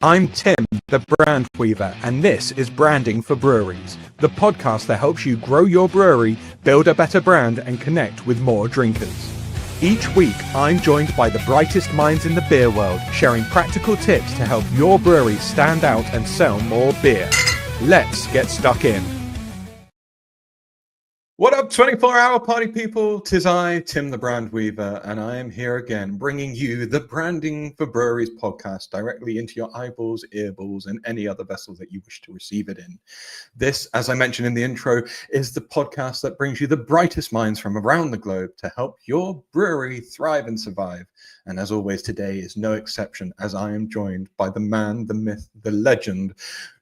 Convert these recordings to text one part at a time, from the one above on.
I'm Tim, the brand weaver, and this is Branding for Breweries, the podcast that helps you grow your brewery, build a better brand, and connect with more drinkers. Each week, I'm joined by the brightest minds in the beer world, sharing practical tips to help your brewery stand out and sell more beer. Let's get stuck in. What up, 24-hour party people? 'Tis I, Tim the Brand Weaver, and I am here again bringing you the Branding for Breweries podcast directly into your eyeballs, earballs, and any other vessel that you wish to receive it in. This, as I mentioned in the intro, is the podcast that brings you the brightest minds from around the globe to help your brewery thrive and survive. And as always, today is no exception, as I am joined by the man, the myth, the legend,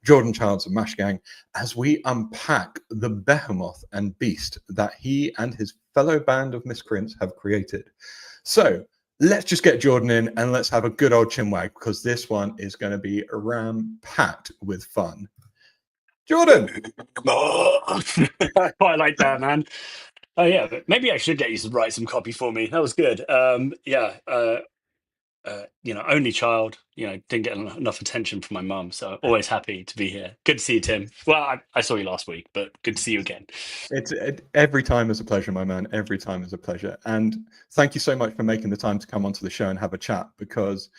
Jordan Childs of Mash Gang, as we unpack the behemoth and beast that he and his fellow band of miscreants have created. So let's just get Jordan in and let's have a good old chinwag, because this one is going to be ram-packed with fun. Jordan! I quite like that, man. Oh yeah, but maybe I should get you to write some copy for me. That was good. Only child. Didn't get enough attention from my mum, so always happy to be here. Good to see you, Tim. Well, I saw you last week, but good to see you again. Every time is a pleasure, my man. Every time is a pleasure. And thank you so much for making the time to come onto the show and have a chat, because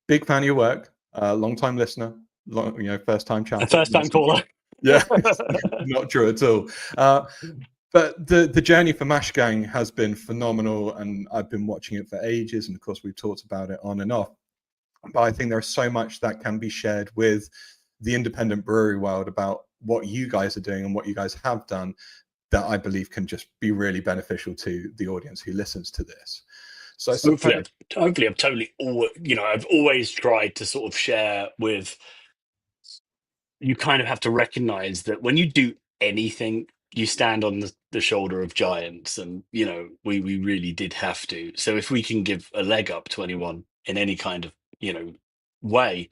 big fan of your work, long time listener, first time chat. First time caller. Yeah, not true at all. But the journey for Mash Gang has been phenomenal, and I've been watching it for ages. And of course, we've talked about it on and off. But I think there's so much that can be shared with the independent brewery world about what you guys are doing and what you guys have done that I believe can just be really beneficial to the audience who listens to this. So hopefully I've totally I've always tried to sort of share with. You kind of have to recognize that when you do anything, you stand on the shoulder of giants, and we really did have to. So if we can give a leg up to anyone in any kind of way,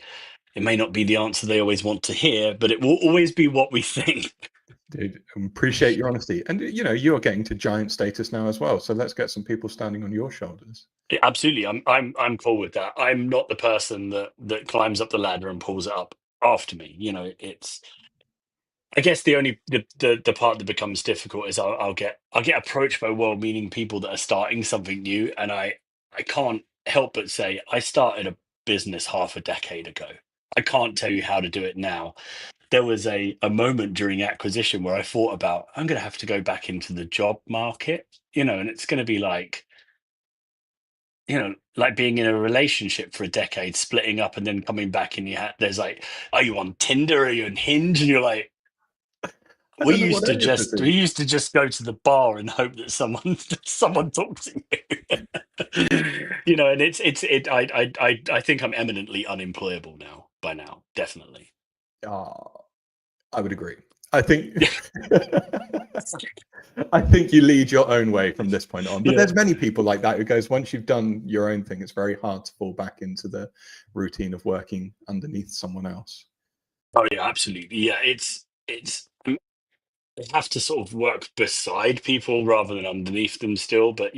it may not be the answer they always want to hear, but it will always be what we think. Dude, appreciate your honesty. And you're getting to giant status now as well, so let's get some people standing on your shoulders. Yeah, absolutely, I'm cool with that. I'm not the person that climbs up the ladder and pulls it up after me. It's, I guess, the part that becomes difficult is I'll get approached by well-meaning people that are starting something new, and I can't help but say I started a business half a decade ago. I can't tell you how to do it now. There was a moment during acquisition where I thought about, I'm going to have to go back into the job market, and it's going to be like being in a relationship for a decade, splitting up and then coming back, and there's like, are you on Tinder? Are you on Hinge? And you're like, we used to just go to the bar and hope that someone talks to you. And I think I'm eminently unemployable now by now, definitely. I would agree. I think I think you lead your own way from this point on. But there's many people like that who goes, once you've done your own thing, it's very hard to fall back into the routine of working underneath someone else. Oh yeah, absolutely. Yeah, it's I have to sort of work beside people rather than underneath them still, but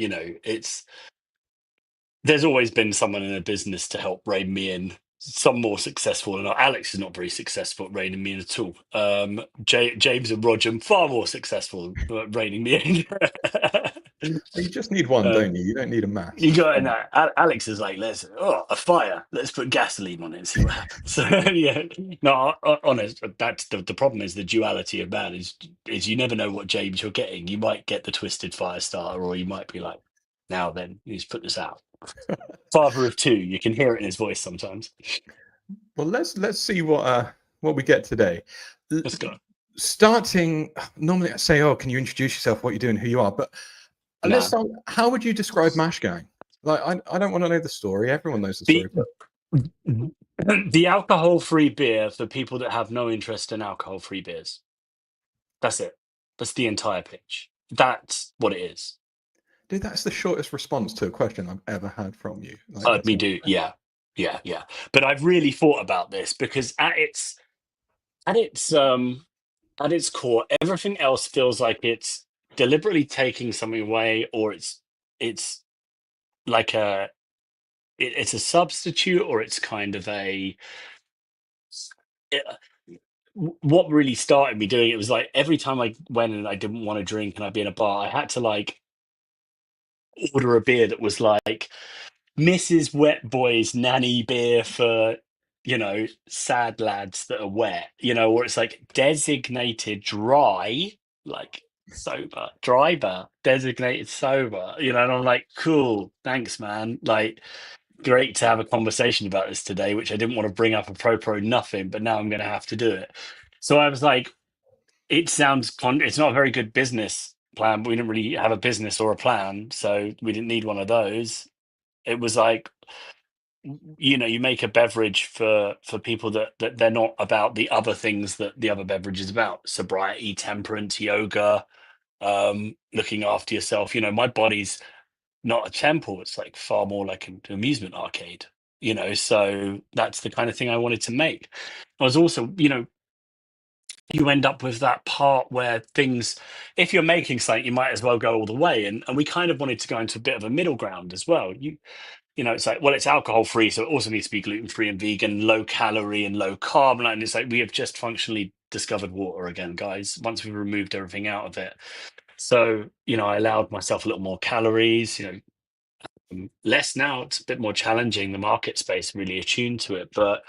there's always been someone in a business to help rein me in. Some more successful, and Alex is not very successful at reining me in at all. James and Roger far more successful at reining me in. You just need one, don't you? You don't need a mass. You got in. Alex is like, a fire. Let's put gasoline on it and see what happens. So, yeah, no, honest. That's the problem. Is the duality of man is you never know what James you're getting. You might get the twisted fire starter, or you might be like, now then, he's put this out. Father of two, you can hear it in his voice sometimes. Well, let's see what we get today. Let's go. Starting, normally I say, can you introduce yourself, what you do and who you are? But let's start. How would you describe Mash Gang? Like, I don't want to know the story. Everyone knows the story. But the alcohol-free beer for people that have no interest in alcohol-free beers. That's it. That's the entire pitch. That's what it is. Dude, that's the shortest response to a question I've ever had from you. Me too. Yeah. But I've really thought about this because at its core, everything else feels like it's deliberately taking something away, or it's like it's a substitute, or it's kind of it, what really started me doing it was like every time I went and I didn't want to drink and I'd be in a bar, I had to like order a beer that was like Mrs. Wet Boy's nanny beer for, sad lads that are wet, or it's like designated dry, like sober, dry bar, designated sober, and I'm like, cool, thanks, man. Like, great to have a conversation about this today, which I didn't want to bring up a pro nothing, but now I'm going to have to do it. So I was like, it sounds, it's not a very good business plan, but we didn't really have a business or a plan. So we didn't need one of those. It was like, you make a beverage for people that they're not about the other things that the other beverage is about: sobriety, temperance, yoga, looking after yourself. My body's not a temple, it's like far more like an amusement arcade. So that's the kind of thing I wanted to make. I was also, you end up with that part where things, if you're making something, you might as well go all the way, and we kind of wanted to go into a bit of a middle ground as well. It's like, well, it's alcohol free, so it also needs to be gluten free and vegan, low calorie and low carb. And it's like we have just functionally discovered water again, guys, once we've removed everything out of it. So, I allowed myself a little more calories, less now. It's a bit more challenging. The market space really attuned to it. But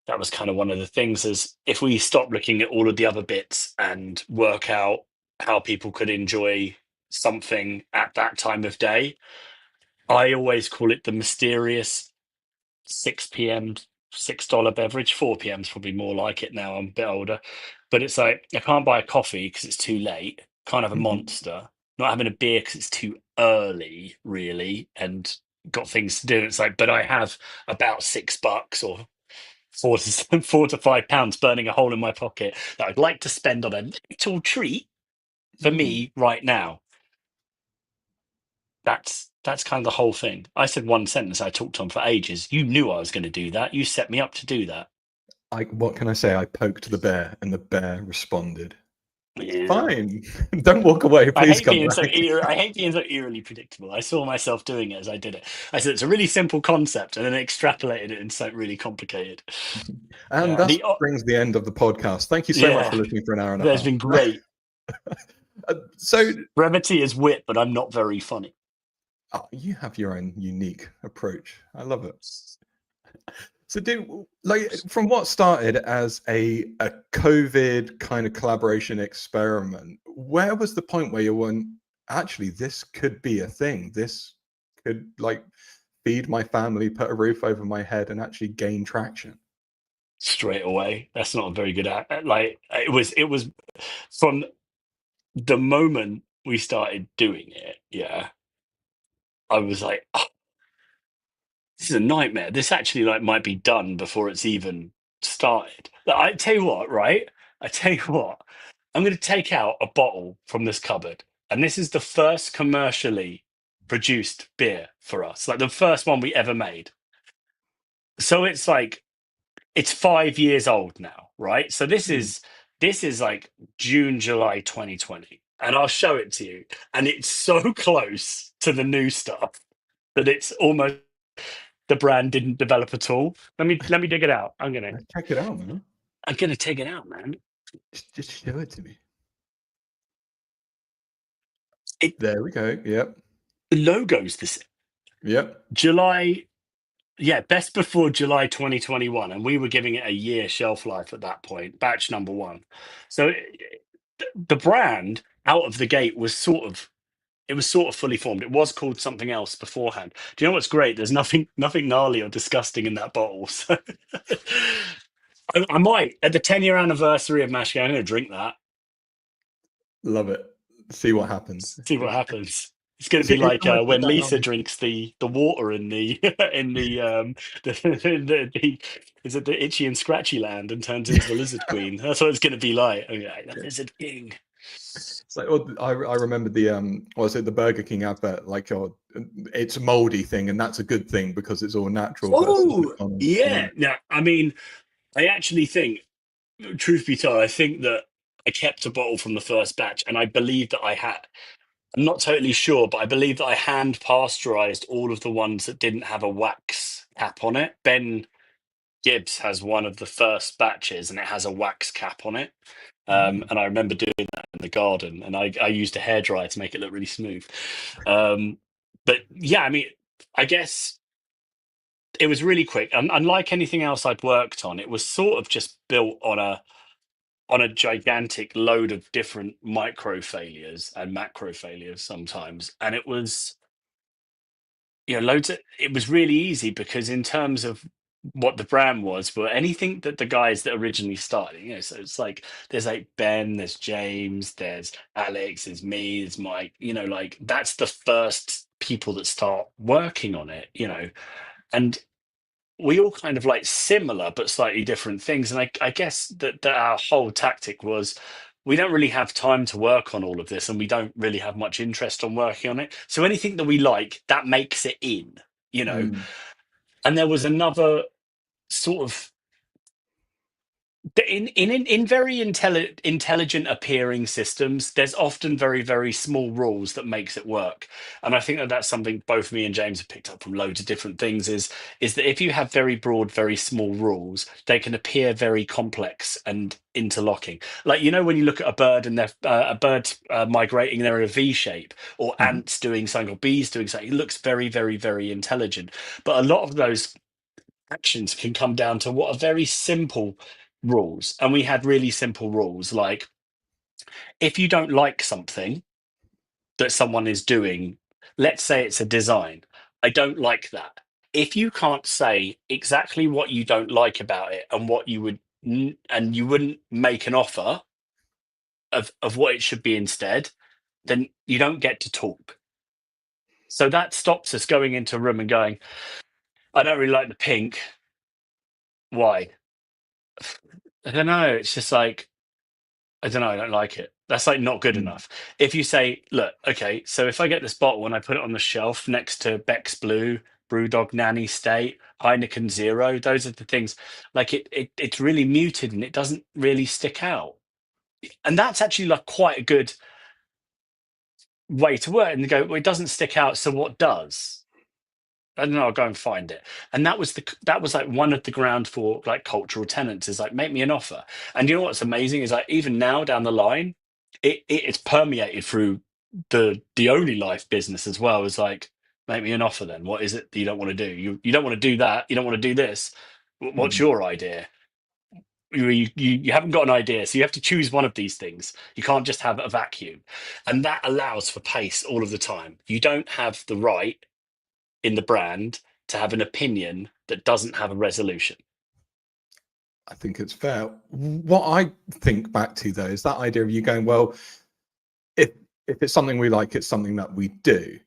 that was kind of one of the things, is if we stop looking at all of the other bits and work out how people could enjoy something at that time of day. I always call it the mysterious 6 p.m. $6 beverage. 4 p.m. is probably more like it now. I'm a bit older, but it's like I can't buy a coffee because it's too late. Can't have a monster. Not having a beer because it's too early, really, and got things to do. It's like, but I have about $6 or £4 to £5 burning a hole in my pocket that I'd like to spend on a little treat for Mm. me right now. That's kind of the whole thing. I said one sentence. I talked on for ages. You knew I was going to do that. You set me up to do that. What can I say? I poked the bear, and the bear responded. It's Yeah. fine. Don't walk away. I Please hate come being so back. I hate being so eerily predictable. I saw myself doing it as I did it. I said it's a really simple concept, and then extrapolated it into something really complicated. And Yeah. thus brings the end of the podcast. Thank you so much Yeah. for listening for an hour and a That's half. been great. So Brevity is wit, but I'm not very funny. you have your own unique approach. I love it. So, like from what started as a COVID kind of collaboration experiment, where was the point where you went, actually, this could be a thing. This could like feed my family, put a roof over my head, and actually gain traction. Straight away. That's not a very good like it was from the moment we started doing it, yeah. I was like, oh, this is a nightmare. This actually like might be done before it's even started. Like, I tell you what, right? I tell you what, I'm going to take out a bottle from this cupboard, and this is the first commercially produced beer for us, like the first one we ever made. So it's like it's 5 years old now, right? So Hmm. this is like June, July 2020, and I'll show it to you. And it's so close to the new stuff that it's almost the brand didn't develop at all. Let me dig it out. Check it out, man. I'm gonna take it out, man. Just show it to me. It There we go. Yep. the logo's this Yep. July, yeah, best before July 2021, and we were giving it a year shelf life at that point, batch number one. So the brand out of the gate was sort of fully formed. It was called something else beforehand. Do you know what's great? There's nothing gnarly or disgusting in that bottle. So I might at the 10-year anniversary of Mash Game, I'm going to drink that. Love it. See what happens. See what happens. It's going to Is be it? like Someone put when that Lisa on? drinks the water in the in the is it the itchy and scratchy land and turns into the lizard queen. That's what it's going to be like. Okay, the lizard king. It's like, oh, I remember the was it the Burger King advert? Like, oh, it's a moldy thing, and that's a good thing because it's all natural versus Oh McDonald's. yeah. Now, I mean, I actually think, truth be told, I think that I kept a bottle from the first batch, and I believe that I had. I'm not totally sure, but I believe that I hand pasteurized all of the ones that didn't have a wax cap on it. Ben Gibbs has one of the first batches, and it has a wax cap on it. And I remember doing that in the garden, and I used a hairdryer to make it look really smooth. But yeah, I mean, I guess it was really quick. And unlike anything else I'd worked on, it was sort of just built on a gigantic load of different micro failures and macro failures sometimes. And it was, loads of, it was really easy because in terms of what the brand was, for anything that the guys that originally started, so it's like there's like Ben, there's James, there's Alex, there's me, there's Mike, like that's the first people that start working on it, and we all kind of like similar but slightly different things. And I guess that our whole tactic was we don't really have time to work on all of this, and we don't really have much interest on working on it. So anything that we like, that makes it in. And there was another sort of in very intelligent appearing systems, there's often very, very small rules that makes it work. And I think that that's something both me and James have picked up from loads of different things, is that if you have very broad, very small rules, they can appear very complex and interlocking. Like, when you look at a bird and they're a bird migrating, they're in a V shape, or ants doing something, or bees doing something, it looks very, very, very intelligent. But a lot of those actions can come down to what are very simple rules. And we had really simple rules, like if you don't like something that someone is doing, let's say it's a design, I don't like that. If you can't say exactly what you don't like about it and what you would, and you wouldn't make an offer of what it should be instead, then you don't get to talk. So that stops us going into a room and going, I don't really like the pink. Why? I don't know. It's just like, I don't know. I don't like it. That's like not good enough. If you say, look, okay, so if I get this bottle and I put it on the shelf next to Beck's Blue, Brewdog Nanny State, Heineken Zero, those are the things. Like it's really muted and it doesn't really stick out. And that's actually like quite a good way to work. And they go, well, it doesn't stick out. So what does? I don't know. I'll go and find it. And that was like one of the ground for like cultural tenets, is like, make me an offer. And you know what's amazing is like even now down the line, it's permeated through the only life business as well. Is like, make me an offer. Then what is it that you don't want to do? You don't want to do that. You don't want to do this. What's your idea? You haven't got an idea, so you have to choose one of these things. You can't just have a vacuum, and that allows for pace all of the time. You don't have the right in the brand to have an opinion that doesn't have a resolution. I think it's fair. What I think back to though is that idea of you going, well, if it's something we like, it's something that we do.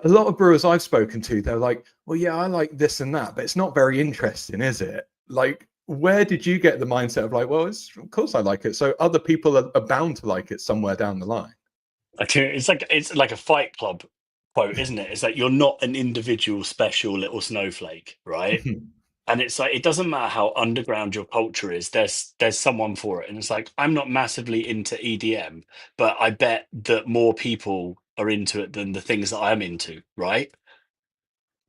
A lot of brewers I've spoken to, they're like, well, yeah, I like this and that, but it's not very interesting, is it? Like, where did you get the mindset of like, well, of course I like it, so other people are bound to like it somewhere down the line? It's like a Fight Club quote, isn't it? It's like you're not an individual special little snowflake, right? And it's like, it doesn't matter how underground your culture is, there's someone for it. And it's like, I'm not massively into EDM, but I bet that more people are into it than the things that I'm into, right?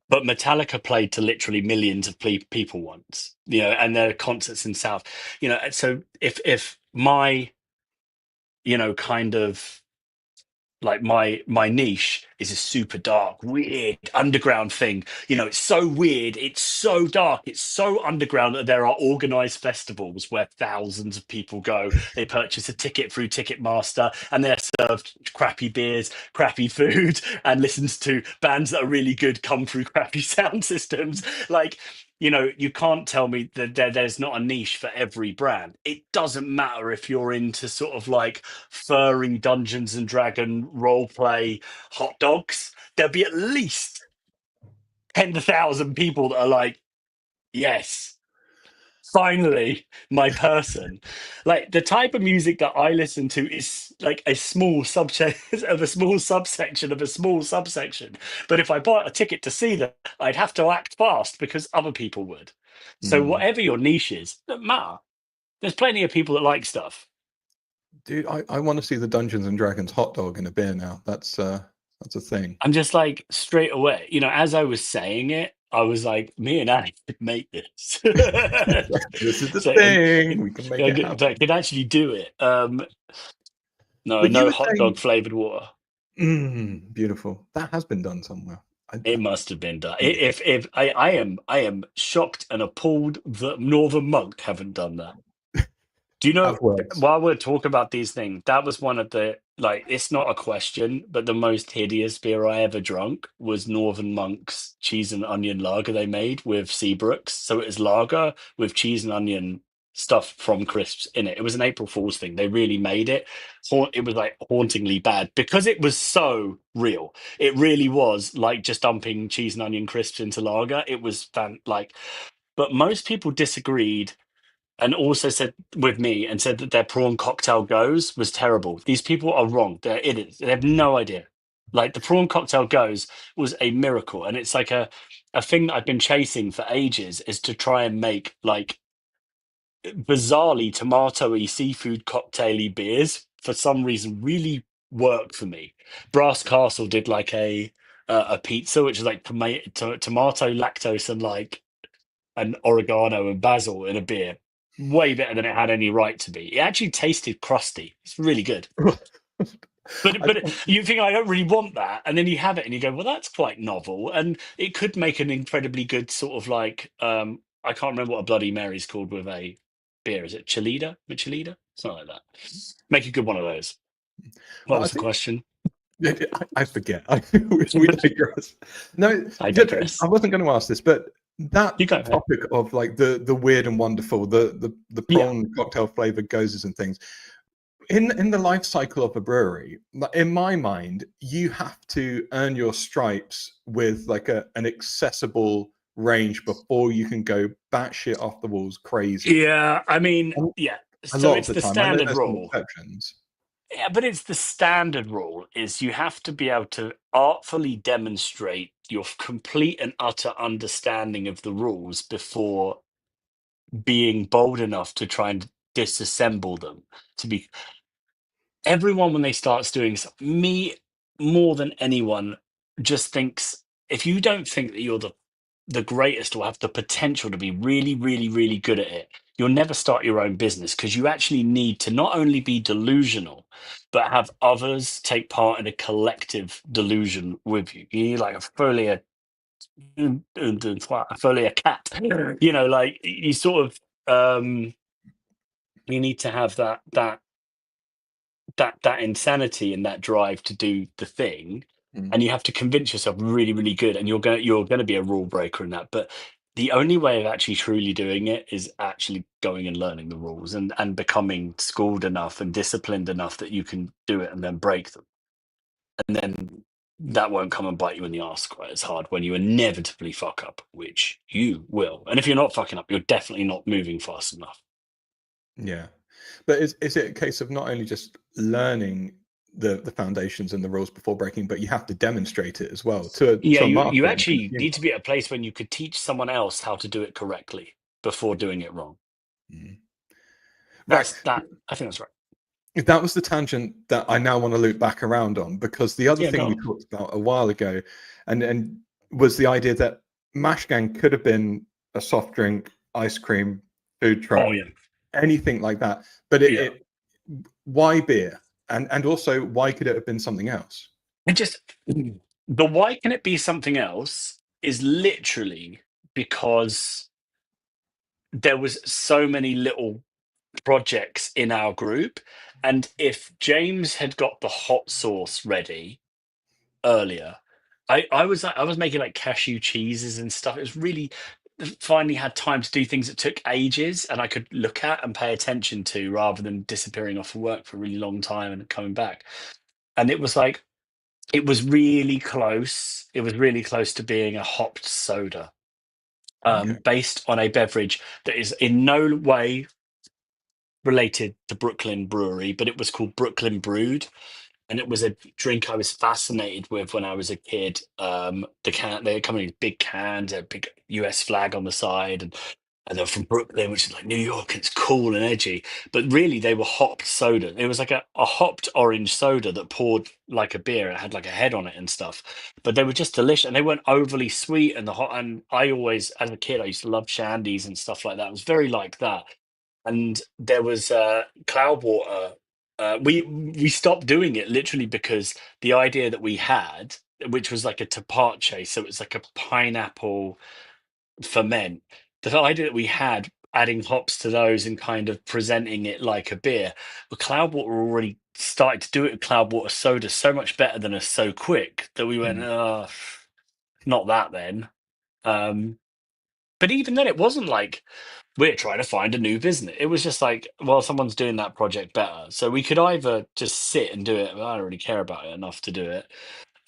But Metallica played to literally millions of people once, and their concerts in South, and so if my, kind of like my niche is a super dark, weird underground thing. It's so weird, it's so dark, it's so underground that there are organized festivals where thousands of people go. They purchase a ticket through Ticketmaster, and they're served crappy beers, crappy food, and listens to bands that are really good come through crappy sound systems. Like, you can't tell me that there's not a niche for every brand. It doesn't matter if you're into sort of like furring Dungeons and Dragon role play hot dogs. There'll be at least 10,000 people that are like, yes, finally, my person. Like the type of music that I listen to is like a small subset of a small subsection of a small subsection. But if I bought a ticket to see them, I'd have to act fast because other people would. So whatever your niche is, doesn't matter. There's plenty of people that like stuff. Dude, I want to see the Dungeons and Dragons hot dog in a beer now. That's a thing. I'm just like straight away, as I was saying it, I was like, me and Annie could make this. This is the So thing. We can make it I happen. could actually do it. No, But you no were hot dog saying, flavored water. beautiful. That has been done somewhere. It must have been done. Yeah, If I am shocked and appalled that Northern Monk haven't done that. Do you know, have words. while we're talking about these things, that was one of the, like, it's not a question, but the most hideous beer I ever drunk was Northern Monk's cheese and onion lager they made with Seabrooks. So it was lager with cheese and onion stuff from crisps in it. It was an April Fool's thing. They really made it. It was like hauntingly bad because it was so real. It really was like just dumping cheese and onion crisps into lager. It was like, but most people disagreed and also said with me and said that their prawn cocktail goes was terrible. These people are wrong. They're idiots. They have no idea. Like the prawn cocktail goes was a miracle, and it's like a thing that I've been chasing for ages is to try and make like bizarrely tomatoey seafood cocktaily beers for some reason really work for me. Brass Castle did like a pizza which is like tomato, lactose, and like and oregano and basil in a beer. Way better than it had any right to be. It actually tasted crusty. It's really good. But I you think I don't really want that, and then you have it and you go, well, that's quite novel, and it could make an incredibly good sort of like I can't remember what a Bloody Mary's called with a beer. Is it Chelida? Michelida? Something like that. Make a good one of those. What well, I was the think question? I forget. We digress. No, I I digress. wasn't going to ask this, but that You go ahead. topic of like the weird and wonderful, the Yeah. prawn cocktail flavored gozes and things. In the life cycle of a brewery, in my mind, you have to earn your stripes with like an accessible range before you can go batshit off the walls crazy. Yeah, I mean, And yeah. a So lot of it's the the time, I know standard there's some rule. exceptions. Yeah, but it's the standard rule is you have to be able to artfully demonstrate your complete and utter understanding of the rules before being bold enough to try and disassemble them. To be everyone when they starts doing me more than anyone just thinks if you don't think that you're the greatest or have the potential to be really, really, really good at it, you'll never start your own business because you actually need to not only be delusional, but have others take part in a collective delusion with you. You need like a folia cat. You know, like you sort of you need to have that insanity and that drive to do the thing, Mm. and you have to convince yourself really, really good, and you're going to be a rule breaker in that. But the only way of actually truly doing it is actually going and learning the rules and becoming schooled enough and disciplined enough that you can do it and then break them. And then that won't come and bite you in the arse quite as hard when you inevitably fuck up, which you will. And if you're not fucking up, you're definitely not moving fast enough. Yeah. But is it a case of not only just learning the foundations and the rules before breaking, but you have to demonstrate it as well Yeah, to a you market and a actually consumer? need to be at a place when you could teach someone else how to do it correctly before doing it wrong. Mm. Right. That's that. I think that's right. That was the tangent that I now want to loop back around on, because the other Yeah, thing go we on. talked about a while ago and was the idea that Mashgang could have been a soft drink, ice cream, food Oh truck, yeah, anything like that. But yeah. it why beer? And also why could it have been something else? And just the why can it be something else is literally because there was so many little projects in our group, and if James had got the hot sauce ready earlier. I was making like cashew cheeses and stuff. It was really finally had time to do things that took ages and I could look at and pay attention to rather than disappearing off of work for a really long time and coming back. And it was like it was really close. It was really close to being a hopped soda, Okay. based on a beverage that is in no way related to Brooklyn Brewery, but it was called Brooklyn Brewed, and it was a drink I was fascinated with when I was a kid. They come in these big cans, a big US flag on the side, and they're from Brooklyn, which is like New York. It's cool and edgy, but really they were hopped soda. It was like a hopped orange soda that poured like a beer. It had like a head on it and stuff, but they were just delicious, and they weren't overly sweet. And the hot, and I always, as a kid, I used to love shandies and stuff like that. It was very like that. And there was cloud water. We stopped doing it literally because the idea that we had, which was like a tapache, so it's like a pineapple ferment. The idea that we had adding hops to those and kind of presenting it like a beer, but Cloudwater already started to do it with Cloudwater soda so much better than us so quick that we went, Mm. not that then. Um, but even then, it wasn't like we're trying to find a new business. It was just like, well, someone's doing that project better. So we could either just sit and do it. Well, I don't really care about it enough to do it.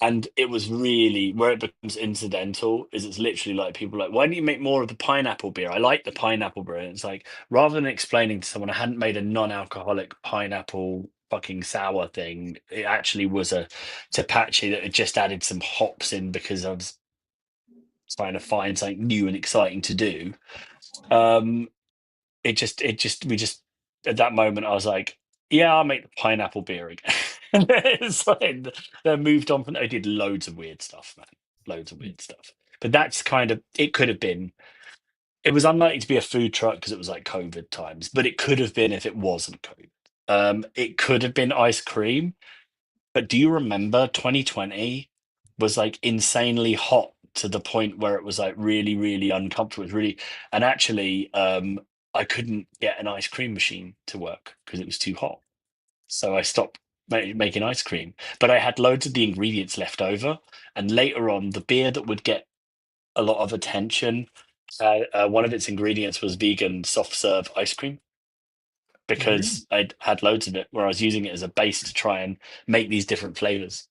And it was really where it becomes incidental is it's literally like people are like, why don't you make more of the pineapple beer? I like the pineapple beer. And it's like, rather than explaining to someone I hadn't made a non-alcoholic pineapple fucking sour thing, it actually was a tapache that had just added some hops in because I was trying to find something new and exciting to do. Um, we just at that moment I was like, yeah, I'll make the pineapple beer again. And it's like they moved on from. I did loads of weird stuff, man, loads of weird stuff. But that's kind of it. Could have been. It was unlikely to be a food truck because it was like COVID times, but it could have been if it wasn't COVID. It could have been ice cream. But do you remember 2020 was like insanely hot to the point where it was like really, really uncomfortable. It was really, and actually, I couldn't get an ice cream machine to work because it was too hot. So I stopped making ice cream. But I had loads of the ingredients left over. And later on, the beer that would get a lot of attention, one of its ingredients was vegan soft serve ice cream Really? because I'd had loads of it where I was using it as a base to try and make these different flavors.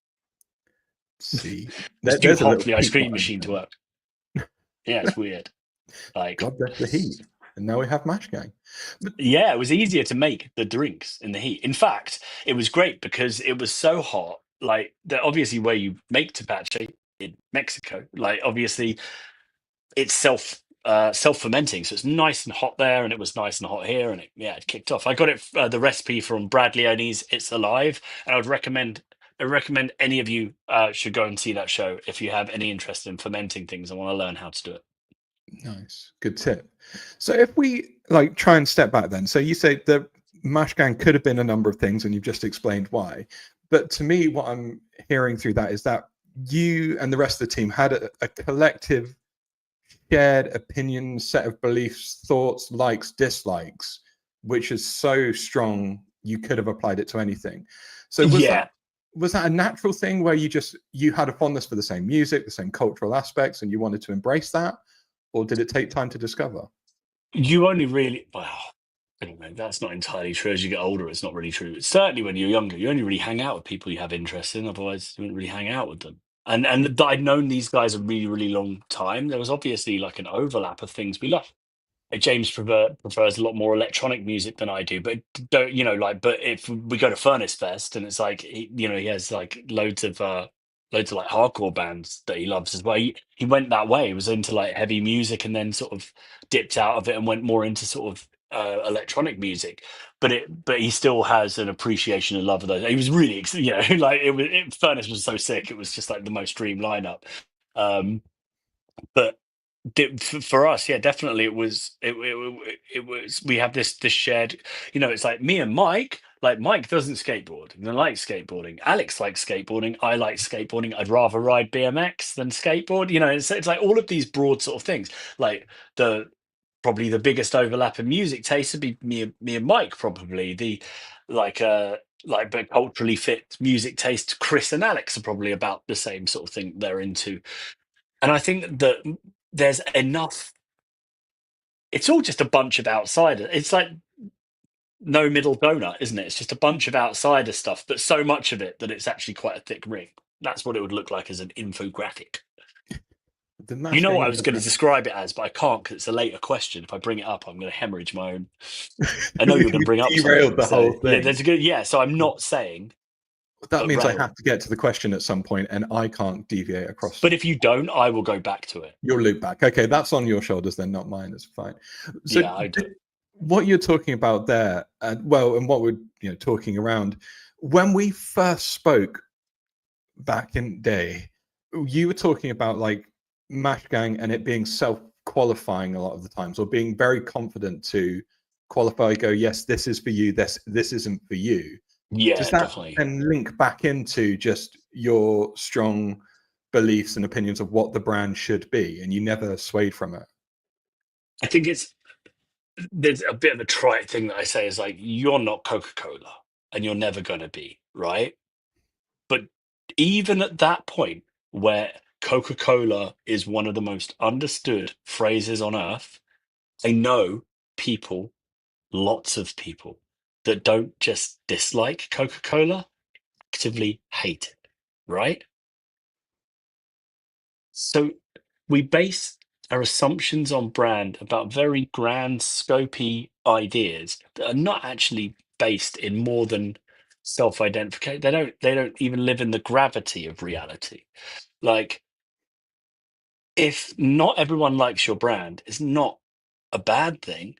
See, It's too there's a hot little for the ice peek cream behind the machine to curtain. work. Yeah, it's weird. Like, God bless the heat. And now we have Mash Gang. But yeah, it was easier to make the drinks in the heat. In fact, it was great because it was so hot. Like, that obviously where you make tepache in Mexico, like obviously it's self fermenting, so it's nice and hot there, and it was nice and hot here, and it kicked off. I got it the recipe from Brad Leone's It's Alive, and I recommend any of you should go and see that show if you have any interest in fermenting things and want to learn how to do it. nice, good tip. So if we like try and step back then, so you say the Mash Gang could have been a number of things, and you've just explained why. But to me, what I'm hearing through that is that you and the rest of the team had a collective shared opinion, set of beliefs, thoughts, likes, dislikes, which is so strong you could have applied it to anything. So Yeah, was that a natural thing where you had a fondness for the same music, the same cultural aspects, and you wanted to embrace that, or did it take time to discover? you only really well. I don't know. That's not entirely true. As you get older, it's not really true. Certainly, when you're younger, you only really hang out with people you have interest in. Otherwise, you wouldn't really hang out with them. And I'd known these guys a really, really long time. There was obviously like an overlap of things we love. James prefers a lot more electronic music than I do, but don't like. But if we go to Furnace Fest and it's like he has like loads of like hardcore bands that he loves as well. He went that way. He was into like heavy music and then sort of dipped out of it and went more into sort of electronic music. But he still has an appreciation and love of those. He was really like Furnace was so sick. It was just like the most dream lineup. Um, but for us, yeah, definitely it was we have this shared, it's like me and Mike. Like, Mike doesn't skateboard and I like skateboarding. Alex likes skateboarding, I like skateboarding. I'd rather ride BMX than skateboard. It's like all of these broad sort of things. Like, the probably the biggest overlap in music taste would be me and Mike. Probably the like but culturally fit music taste, Chris and Alex are probably about the same sort of thing they're into. And I think that there's enough. It's all just a bunch of outsiders. It's like no middle donut, isn't it? It's just a bunch of outsider stuff, but so much of it that it's actually quite a thick ring. That's what it would look like as an infographic. The You Mash know Gang what I was going to infographic. describe it as, but I can't because it's a later question. If I bring it up, I'm going to hemorrhage my own. I know we you're going to bring up derailed something. the So whole thing. there's a good, yeah. So I'm not saying That but means I relevant. have to get to the question at some point, and I can't deviate But across. if you don't, I will go back to it. Your loop back. Okay, that's on your shoulders then, not mine. It's fine. So Yeah, I do it. what you're talking about there, and what we're talking around, when we first spoke back in day, you were talking about like Mash Gang and it being self-qualifying a lot of the times, or being very confident to qualify, go, yes, this is for you, this isn't for you. Does Yeah, that definitely. then link back into just your strong beliefs and opinions of what the brand should be, and you never swayed from it? I think there's a bit of a trite thing that I say is like, you're not Coca-Cola and you're never going to be, right? But even at that point where Coca-Cola is one of the most understood phrases on earth, I know people, lots of people, that don't just dislike Coca-Cola, actively hate it, right? So we base our assumptions on brand about very grand, scopy ideas that are not actually based in more than self-identification. They don't even live in the gravity of reality. Like, if not everyone likes your brand, it's not a bad thing.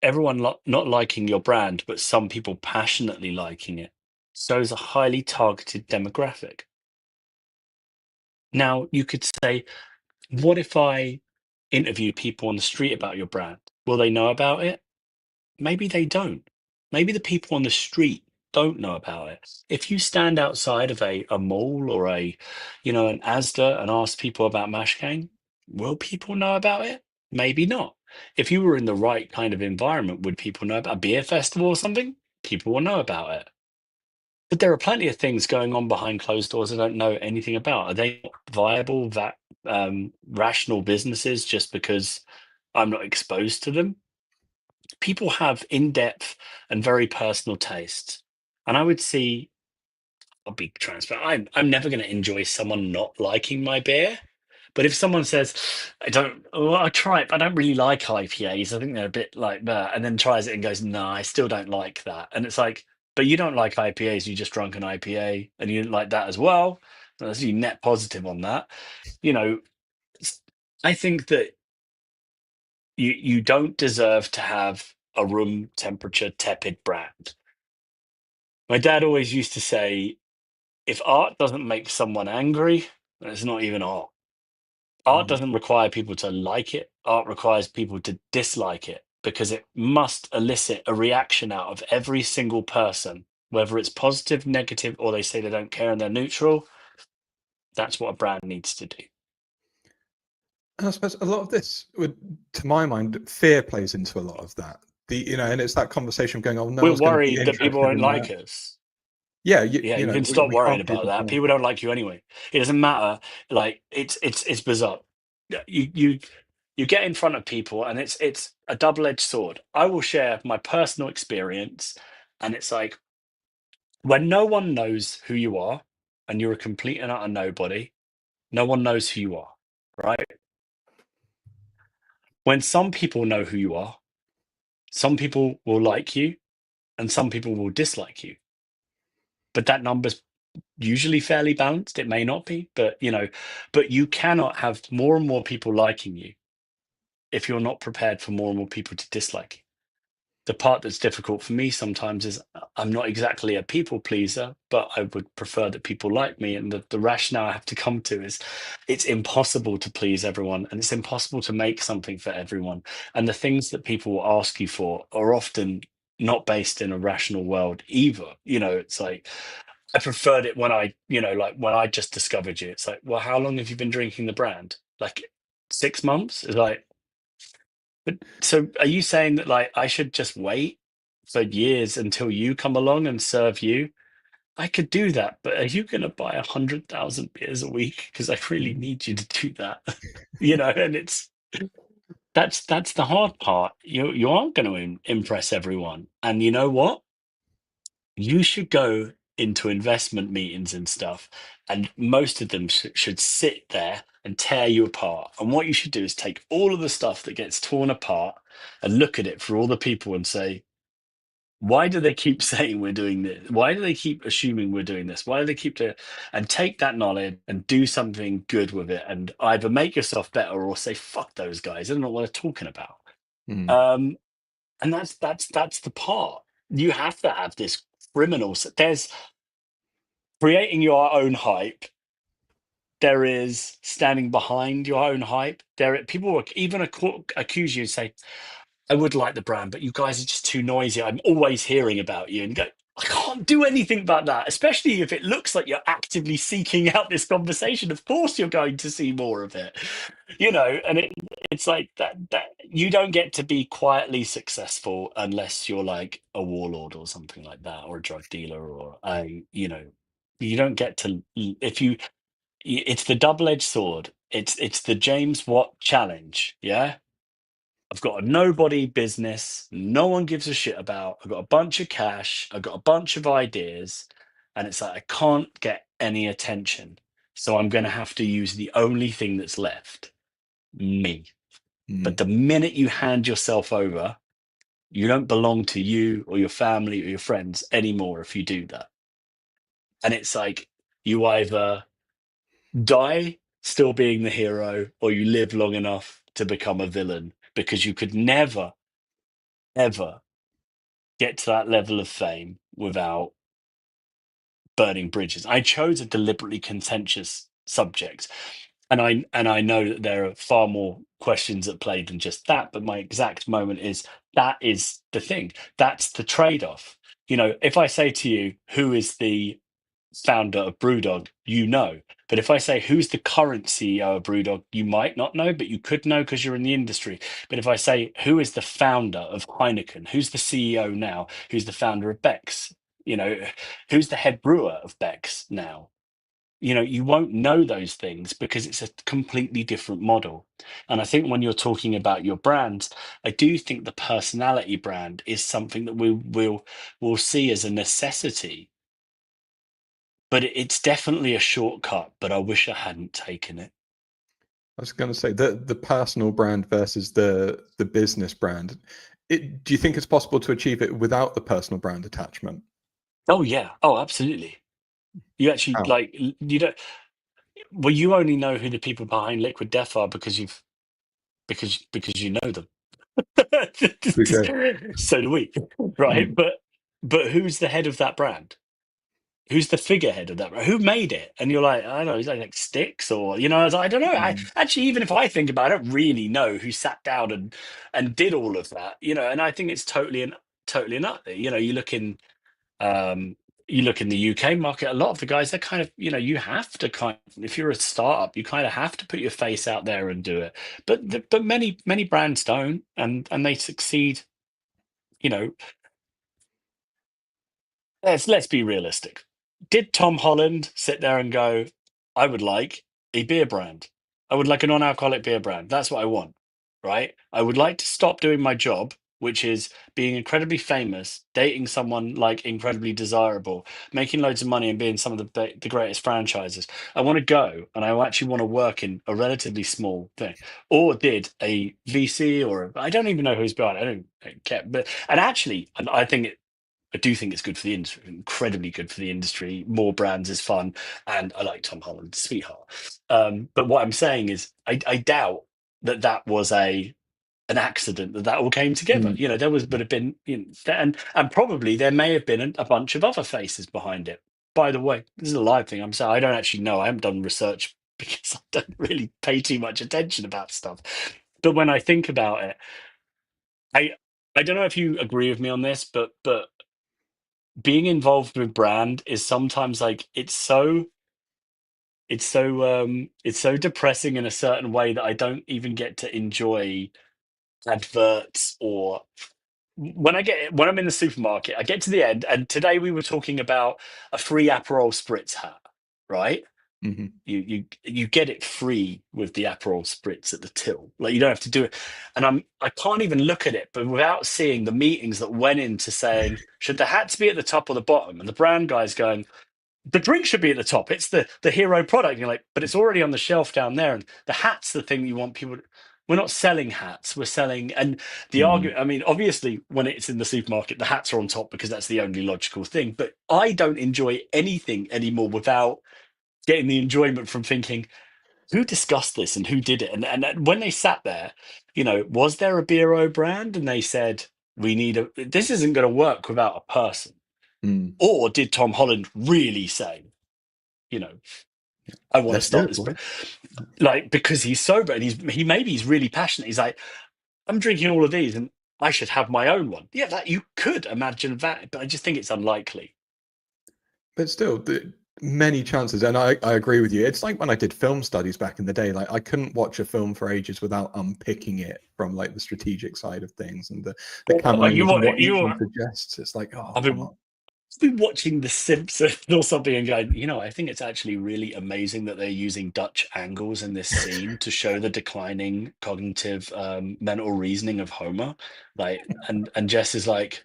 Everyone not liking your brand, but some people passionately liking it, so is a highly targeted demographic. Now, you could say, what if I interview people on the street about your brand? Will they know about it? Maybe they don't. Maybe the people on the street don't know about it. If you stand outside of a mall or an Asda and ask people about Mashgang, will people know about it? Maybe not. If you were in the right kind of environment, would people know about a beer festival or something? People will know about it. But there are plenty of things going on behind closed doors I don't know anything about. Are they not viable, that rational businesses just because I'm not exposed to them? People have in-depth and very personal tastes, and I would see. I'll be transparent. I'm never going to enjoy someone not liking my beer. But if someone says, I don't, oh, I try it, but I don't really like IPAs, I think they're a bit like that, and then tries it and goes, no, I still don't like that. And it's like, but you don't like IPAs, you just drunk an IPA and you didn't like that as well. That's you net positive on that. You know, I think that you don't deserve to have a room temperature tepid brand. My dad always used to say, if art doesn't make someone angry, then it's not even art. Art Mhm. doesn't require people to like it. Art requires people to dislike it because it must elicit a reaction out of every single person, whether it's positive, negative, or they say they don't care and they're neutral. That's what a brand needs to do. And I suppose a lot of this would, to my mind, fear plays into a lot of that. And it's that conversation of going, oh, no We're one's going to be worried that people interested won't in that. like us. Yeah, Yeah, you can stop we worrying can't be about the that. same. People don't like you anyway. It doesn't matter. Like, it's bizarre. Yeah, you get in front of people and it's a double-edged sword. I will share my personal experience, and it's like, when no one knows who you are and you're a complete and utter nobody, no one knows who you are, right? When some people know who you are, some people will like you and some people will dislike you. But that number's usually fairly balanced. It may not be, but you cannot have more and more people liking you if you're not prepared for more and more people to dislike you. The part that's difficult for me sometimes is I'm not exactly a people pleaser, but I would prefer that people like me. And the rationale I have to come to is it's impossible to please everyone and it's impossible to make something for everyone. And the things that people will ask you for are often not based in a rational world either. It's like, I preferred it when like when I just discovered you. It's like, well, how long have you been drinking the brand? Like 6 months? It's like, but so are you saying that like I should just wait for years until you come along and serve you? I could do that, but are you going to buy 100,000 beers a week? Because I really need you to do that, And that's the hard part. You aren't going to impress everyone, and you know what? You should go into investment meetings and stuff, and most of them should sit there and tear you apart. And what you should do is take all of the stuff that gets torn apart and look at it for all the people and say, Why do they keep saying we're doing this? Why do they keep assuming we're doing this? Why do they keep doing? And take that knowledge and do something good with it, and either make yourself better or say fuck those guys. I don't know what they're talking about. Mm. Um, and that's the part. You have to have this criminal. There's creating your own hype. There is standing behind your own hype. People will even accuse you and say, I would like the brand, but you guys are just too noisy. I'm always hearing about you, and go, I can't do anything about that, especially if it looks like you're actively seeking out this conversation. Of course, you're going to see more of it, and it's like that you don't get to be quietly successful unless you're like a warlord or something like that, or a drug dealer, or you don't get to if you. It's the double-edged sword. It's the James Watt challenge. Yeah, I've got a nobody business, no one gives a shit about. I've got a bunch of cash, I've got a bunch of ideas, and it's like I can't get any attention. So I'm going to have to use the only thing that's left, me. But Mm. the minute you hand yourself over, you don't belong to you or your family or your friends anymore if you do that. And it's like you either die still being the hero or you live long enough to become a villain, because you could never, ever get to that level of fame without burning bridges. I chose a deliberately contentious subject, and I know that there are far more questions at play than just that. But my exact moment is that is the thing. That's the trade-off. If I say to you, who is the founder of Brewdog, you know. But if I say who's the current CEO of Brewdog, you might not know, but you could know because you're in the industry. But if I say who is the founder of Heineken, who's the CEO now, who's the founder of Beck's, who's the head brewer of Beck's now, you won't know those things because it's a completely different model. And I think when you're talking about your brand, I do think the personality brand is something that we'll see as a necessity, but it's definitely a shortcut, but I wish I hadn't taken it. I was going to say the personal brand versus the business brand. Do you think it's possible to achieve it without the personal brand attachment? Oh yeah. Oh, absolutely. You actually How? like you don't. Well, you only know who the people behind Liquid Death are because because you know them. Okay. So do we, right? Mm. But who's the head of that brand? Who's the figurehead of that brand? Who made it? And you're like, I don't know, is that like Sticks, or I don't know. I Mm. actually, even if I think about it, I don't really know who sat down and did all of that. And I think it's totally and utterly. Um, you look in the UK market, a lot of the guys, they're kind of, you have to if you're a startup, you kind of have to put your face out there and do it. But many brands don't, and they succeed. You know, let's be realistic. Did Tom Holland sit there and go, I would like a beer brand. I would like a non-alcoholic beer brand. That's what I want, right? I would like to stop doing my job, which is being incredibly famous, dating someone like incredibly desirable, making loads of money and being some of the greatest franchises. I want to go and I actually want to work in a relatively small thing. Or did a VC I don't even know who's behind it. I don't care. But and actually, and I do think it's good for the industry, incredibly good for the industry. More brands is fun, and I like Tom Holland, sweetheart. But what I'm saying is, I doubt that was an accident that all came together. Mm. There would have been, and probably there may have been a bunch of other faces behind it. By the way, this is a live thing. I'm saying I don't actually know. I haven't done research because I don't really pay too much attention about stuff. But when I think about it, I I don't know if you agree with me on this, but being involved with brand is sometimes like it's so depressing in a certain way that I don't even get to enjoy adverts. Or when I'm in the supermarket, I get to the end, and today we were talking about a free Aperol spritz hat, right? Mhm. You get it free with the Aperol spritz at the till. Like, you don't have to do it. And I can't even look at it, but without seeing the meetings that went into saying, should the hats be at the top or the bottom? And the brand guys going, the drink should be at the top. It's the hero product. And you're like, but it's already on the shelf down there. And the hat's the thing you want people to. We're not selling hats. We're selling, and the Mm, argument. I mean, obviously, when it's in the supermarket, the hats are on top because that's the only logical thing. But I don't enjoy anything anymore without getting the enjoyment from thinking, who discussed this and who did it? And when they sat there, was there a Bureau brand? And they said, we need a. This isn't going to work without a person. mm. Or did Tom Holland really say, you know, I want to Let's do start it, this, boy. like because he's sober and he's really passionate. He's like, I'm drinking all of these and I should have my own one. Yeah, that you could imagine that, but I just think it's unlikely. But still, many chances, and I agree with you. It's like when I did film studies back in the day. Like I couldn't watch a film for ages without unpicking it from like the strategic side of things and the camera Like angles and what each one suggests. It's like, oh, I've come been on. watching The Simpsons or something and going, I think it's actually really amazing that they're using Dutch angles in this scene to show the declining cognitive mental reasoning of Homer. Like, and Jess is like,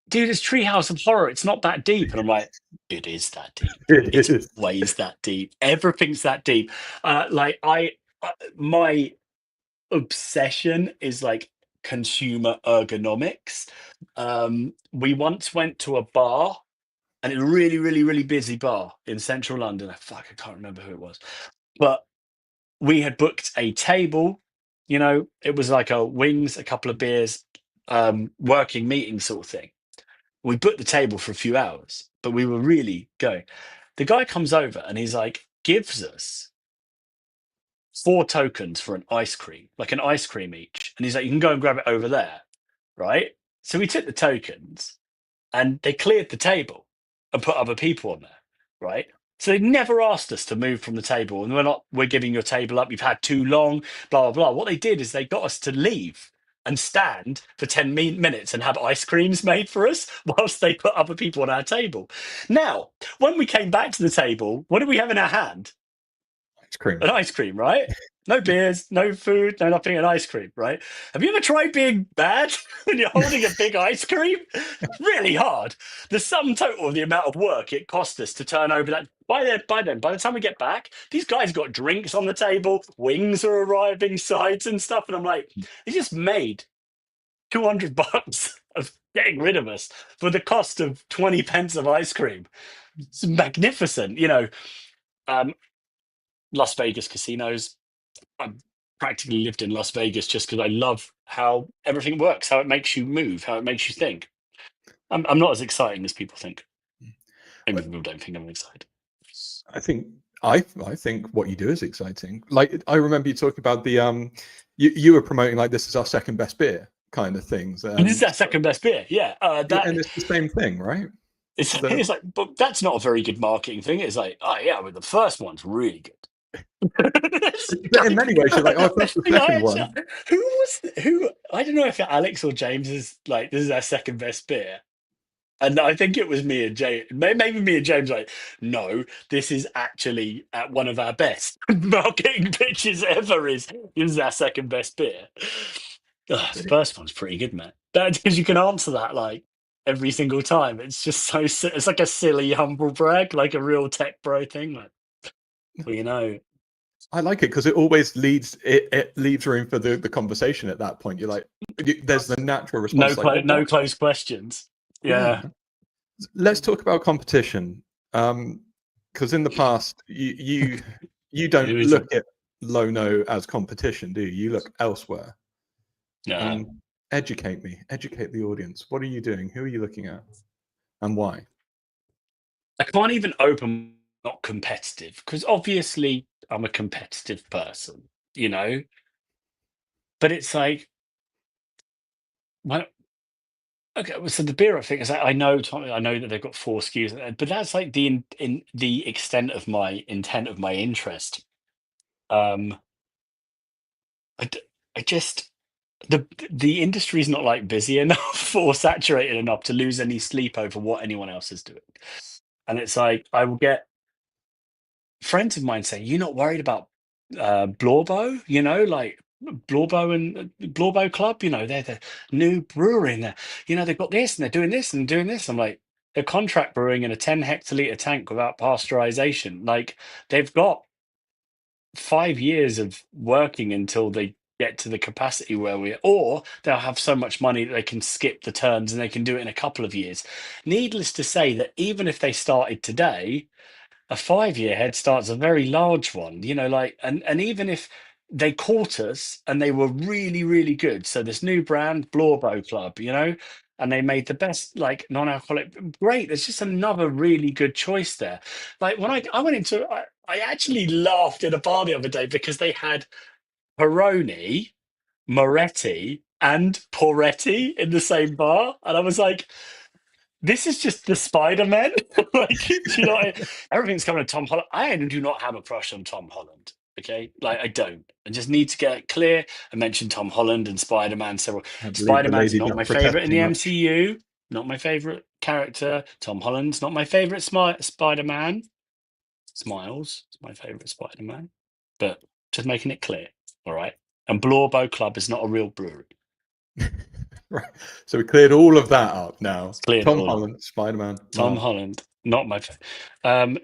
dude, it's Treehouse of Horror. It's not that deep. And I'm like, it is that deep. It It's is. always that deep. Everything's that deep. Like my obsession is like consumer ergonomics. We once went to a bar and it was a really, really, really busy bar in central London. I can't remember who it was, but we had booked a table. It was like a wings, a couple of beers, working meeting sort of thing. We booked the table for a few hours, but we were really going. The guy comes over and he's like, gives us 4 tokens for an ice cream, like an ice cream each. And he's like, you can go and grab it over there. Right. So we took the tokens and they cleared the table and put other people on there. Right. So they never asked us to move from the table. And we're giving your table up. You've had too long, blah, blah, blah. What they did is they got us to leave and stand for 10 minutes and have ice creams made for us whilst they put other people on our table. Now, when we came back to the table, what did we have in our hand? Ice cream. An ice cream, right? No beers, no food, no nothing, an ice cream, right? Have you ever tried being bad when you're holding a big ice cream? It's really hard. The sum total of the amount of work it cost us to turn over that. By the time we get back, these guys got drinks on the table, wings are arriving, sides and stuff, and I'm like, they just made $200 of getting rid of us for the cost of 20 pence of ice cream. It's magnificent, Um, Las Vegas casinos. I practically lived in Las Vegas just because I love how everything works, how it makes you move, how it makes you think. I'm not as exciting as people think. Maybe But people don't think I'm excited. I think I think what you do is exciting. Like I remember you talking about the you were promoting like this is our second best beer kind of things. And this is our second best beer. Yeah, And it's the same thing, right? The, it's like, but that's not a very good marketing thing. It's like, oh yeah, but the first one's really good. It's but in many ways, you're like, oh, if that's the second one. who? I don't know if Alex or James is like, this is our second best beer. And I think it was me and James, maybe me and James, like, no, this is actually at one of our best marketing pitches ever. This is our second best beer. Ugh, the first one's pretty good, man. Because you can answer that like every single time. It's just it's like a silly humble brag, like a real tech bro thing. Like, well, I like it because it always it leaves room for the conversation at that point. You're like, there's the natural response, like, well, no what? close questions. Yeah. Yeah, Let's talk about competition. Because in the past, you don't who is look it? at Lono as competition, do you? You look elsewhere. Yeah, Educate me, educate the audience. What are you doing? Who are you looking at, and why? I can't even open not competitive because obviously I'm a competitive person, you know. But it's like, well, okay. So the beer thing is, like, I know that they've got 4 SKUs, but that's like in the extent of my intent of my interest. Um, I, d- I just the industry's not like busy enough or saturated enough to lose any sleep over what anyone else is doing. And it's like I will get friends of mine saying, "You're not worried about Blorbo, like Blorbo and Blorbo Club, they're the new brewery and they've got this and they're doing this and doing this." I'm like, they're contract brewing in a 10 hectoliter tank without pasteurization. Like they've got 5 years of working until they get to the capacity where or they'll have so much money that they can skip the turns and they can do it in a couple of years. Needless to say that even if they started today, a 5 year head start's a very large one, like, and even if they caught us and they were really, really good. So this new brand, Blorbo Club, and they made the best like non-alcoholic. Great. There's just another really good choice there. Like when I went into I actually laughed in a bar the other day because they had Peroni, Moretti, and Poretti in the same bar. And I was like, this is just the Spider-Man. Like, do you know, everything's coming to Tom Holland. I do not have a crush on Tom Holland. Okay, like I don't. I just need to get clear. I mentioned Tom Holland and Spider-Man several. I believe the Spider-Man's lady not my doesn't favorite protest in too the much. MCU. Not my favorite character. Tom Holland's not my favorite Spider-Man. Smiles is my favorite Spider-Man. But just making it clear. All right. And Blorbo Club is not a real brewery. Right. So we cleared all of that up now. Cleared it Tom all up. Holland, Spider-Man, Tom Marvel. Holland, not my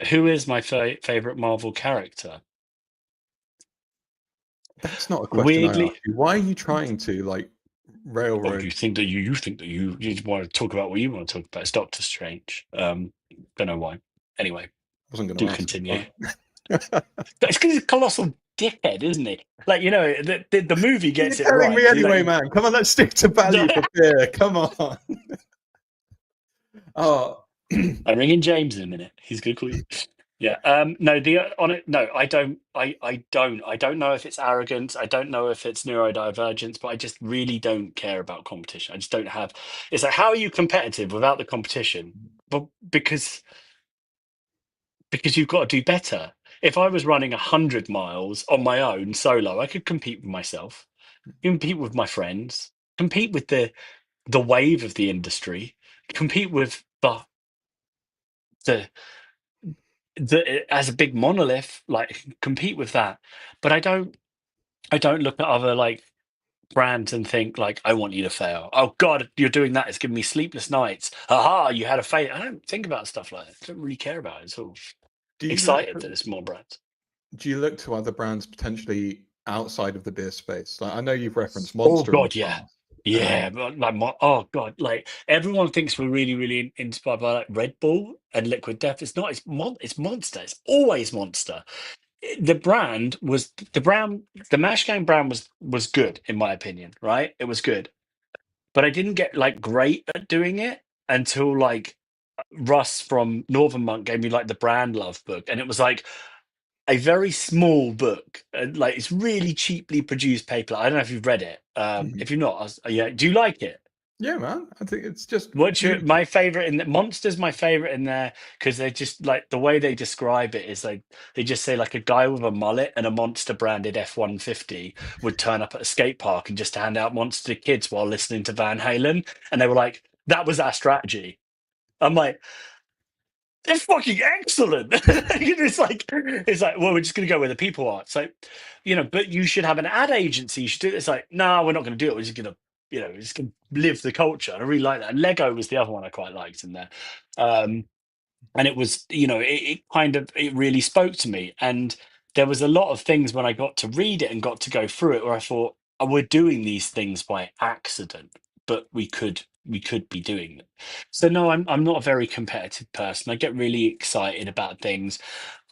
who is my favorite Marvel character? That's not a question I Weirdly, asked you. Why are you trying to like oh, railroad? you think that you want to talk about what you want to talk about? It's Doctor Strange. Don't know why. Anyway, I wasn't going do to ask. continue. But fine. It's because he's a colossal dickhead, isn't he? Like the movie You're gets it telling right. me He's anyway, like, man. Come on, let's stick to value for beer. Come on. Oh, I'm ringing James in a minute. He's good for you. Yeah. No, on it. No, I don't. I don't. I don't know if it's arrogance. I don't know if it's neurodivergence. But I just really don't care about competition. I just don't have. It's like, how are you competitive without the competition? But because you've got to do better. If I was running 100 miles on my own solo, I could compete with myself, compete with my friends, compete with the wave of the industry, compete with the as a big monolith, like compete with that. But I don't look at other like brands and think like I want you to fail. Oh God, you're doing that. It's giving me sleepless nights. Aha, you had a fail. I don't think about stuff like that. I don't really care about it. It's all do you look excited that it's more brands. to other brands potentially outside of the beer space? Like I know you've referenced Oh Monster in the God, yeah. past. Yeah, but like oh God, like everyone thinks we're really, really inspired by like Red Bull and Liquid Death. It's not. It's Monster. It's always Monster. The mash game brand was good in my opinion, right? It was good, but I didn't get like great at doing it until like Russ from Northern Monk gave me like the brand love book, and it was like a very small book, and like it's really cheaply produced paper. I don't know if you've read it. Mhm. If you're not, yeah, do you like it? Yeah, man. I think it's just What's your beautiful. my favorite in the Monsters? My favorite in there because they just like the way they describe it is like they just say like a guy with a mullet and a Monster branded F-150 would turn up at a skate park and just hand out Monster to kids while listening to Van Halen, and they were like, "That was our strategy." I'm like, "It's fucking excellent." It's like, well, we're just gonna go where the people are. It's like, but you should have an ad agency. You should do it. It's like, no, we're not gonna do it. We're just gonna live the culture. And I really like that. And Lego was the other one I quite liked in there. Um, and it was, it really spoke to me. And there was a lot of things when I got to read it and got to go through it where I thought, oh, we're doing these things by accident, but we could be doing them. So no, I'm not a very competitive person. I get really excited about things.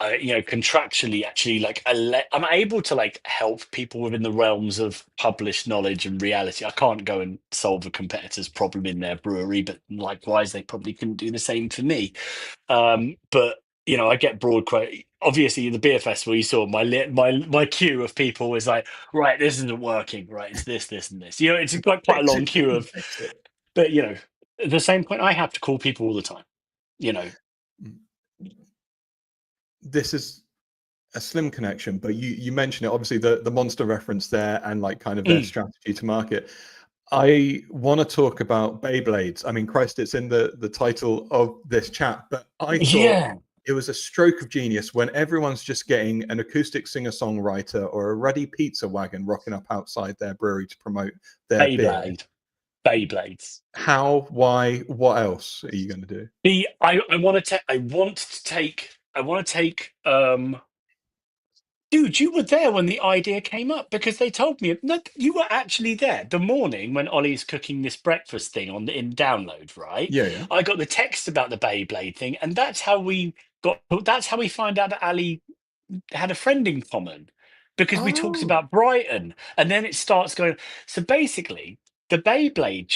Contractually, actually, like I'm able to like help people within the realms of published knowledge and reality. I can't go and solve a competitor's problem in their brewery, but likewise, they probably couldn't do the same for me. But I get broad quote. Obviously, the beer festival, you saw my queue of people was like, right, this isn't working. Right, it's this, and this. It's quite a Fix long it. queue of. Fix it. But at the same point, I have to call people all the time. You know, This is a slim connection, but you mentioned it. Obviously, the Monster reference there, and like kind of their Mm. strategy to market. I want to talk about Beyblades. I mean, Christ, it's in the title of this chat, but I thought Yeah, it was a stroke of genius when everyone's just getting an acoustic singer-songwriter or a ruddy pizza wagon rocking up outside their brewery to promote their beer. Beyblades. How? Why? What else are you going to do? I want to take Dude, you were there when the idea came up because they told me. No, you were actually there the morning when Ollie's cooking this breakfast thing in download, right? Yeah, yeah. I got the text about the Beyblade thing, and that's how we got. That's how we find out that Ali had a friend in common because we talked Oh, about Brighton, and then it starts going. So basically, the Beyblade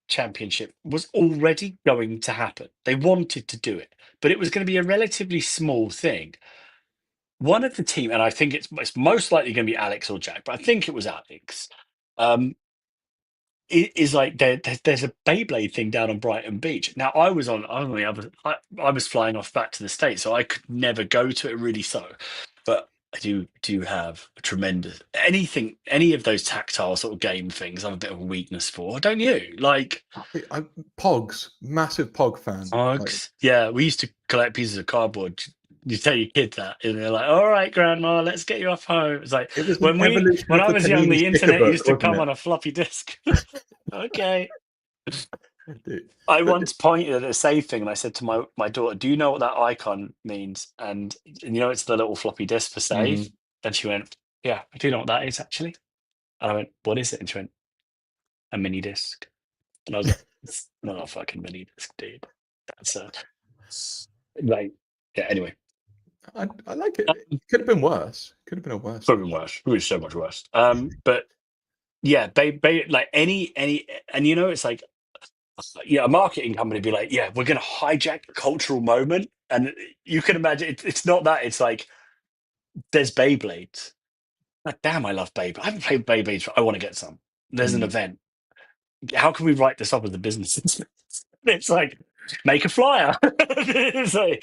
championship was already going to happen. They wanted to do it, but it was going to be a relatively small thing. One of the team, and I think it's most likely going to be Alex or Jack, but I think it was Alex. Um, is like there's a Beyblade thing down on Brighton Beach. Now I was on the other I was flying off back to the States, so I could never go to it really. So, but I do have a tremendous any of those tactile sort of game things. I have a bit of a weakness for, don't you? Like Pogs, massive Pog fan. Like Args. Yeah, we used to collect pieces of cardboard. You tell your kid that, and they're like, "All right, Grandma, let's get you off home." It's like it was an evolution when of I the was young, Panini the sticker internet book, used to wasn't come it? on a floppy disk. Okay. Dude. I But once pointed at a save thing and I said to my daughter, "Do you know what that icon means?" And you know, it's the little floppy disk for save. mhm. And she went, "Yeah, I do know what that is actually." And I went, "What is it?" And she went, "A mini disc." And I was like, "It's not a fucking mini disc, dude. That's a like." Yeah. Anyway, I like it. It could have been worse. Could have been a worse probably thing. worse. It was so much worse. But yeah, like any, and you know, it's like yeah, a marketing company be like, yeah, we're going to hijack a cultural moment, and you can imagine it's not that. It's like there's Beyblades. Like, damn, I love Beyblades. I haven't played Beyblades. I want to get some. There's an Mm. event. How can we write this up as a business? It's like make a flyer. It's like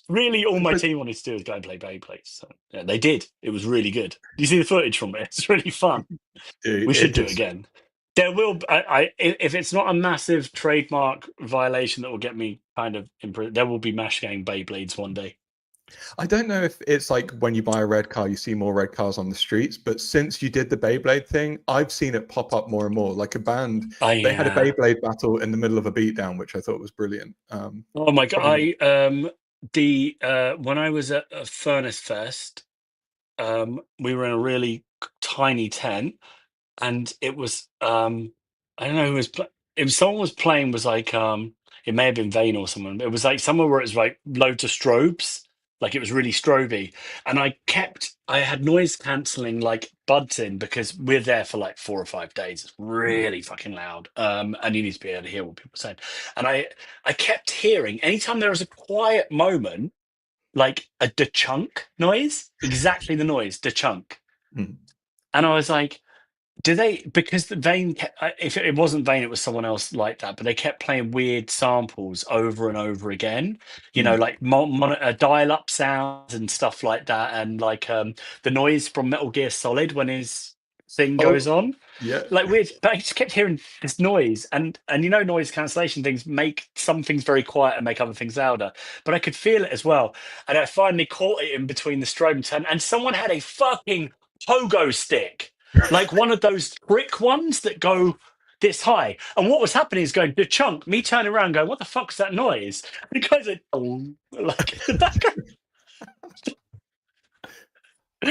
really all my But team wanted to do is go and play Beyblades. So, yeah, they did. It was really good. Do you see the footage from it? It's really fun. dude, We should it do it just again. There will, if it's not a massive trademark violation that will get me kind of imprisoned, there will be Mash Gang Beyblades one day. I don't know if it's like when you buy a red car, you see more red cars on the streets. But since you did the Beyblade thing, I've seen it pop up more and more. Like a band, they had a I, Beyblade battle in the middle of a beatdown, which I thought was brilliant. oh my God, Probably, the when I was at a Furnace Fest, we were in a really tiny tent, and it was I don't know who was if someone was playing was like it may have been Vane or someone. It was like somewhere where it was like loads of strobes, like it was really stroby, and I had noise cancelling like buds in because we're there for like 4 or 5 days. It's really fucking loud, and you need to be able to hear what people are saying. And I kept hearing anytime there was a quiet moment, like a de chunk noise, exactly the noise de chunk, mm, and I was like. Do they because the Vane if it wasn't Vane, it was someone else like that, but they kept playing weird samples over and over again, you know, mm. like dial-up sounds and stuff like that, and like the noise from Metal Gear Solid when his thing goes Oh, on, yeah. like weird. But I just kept hearing this noise, and you know, noise cancellation things make some things very quiet and make other things louder. But I could feel it as well, and I finally caught it in between the strobe and turn, and someone had a fucking pogo stick, like one of those brick ones that go this high. And what was happening is going the chunk. Me turning around, going, "What the fuck's that noise?" Because it like in the background. Are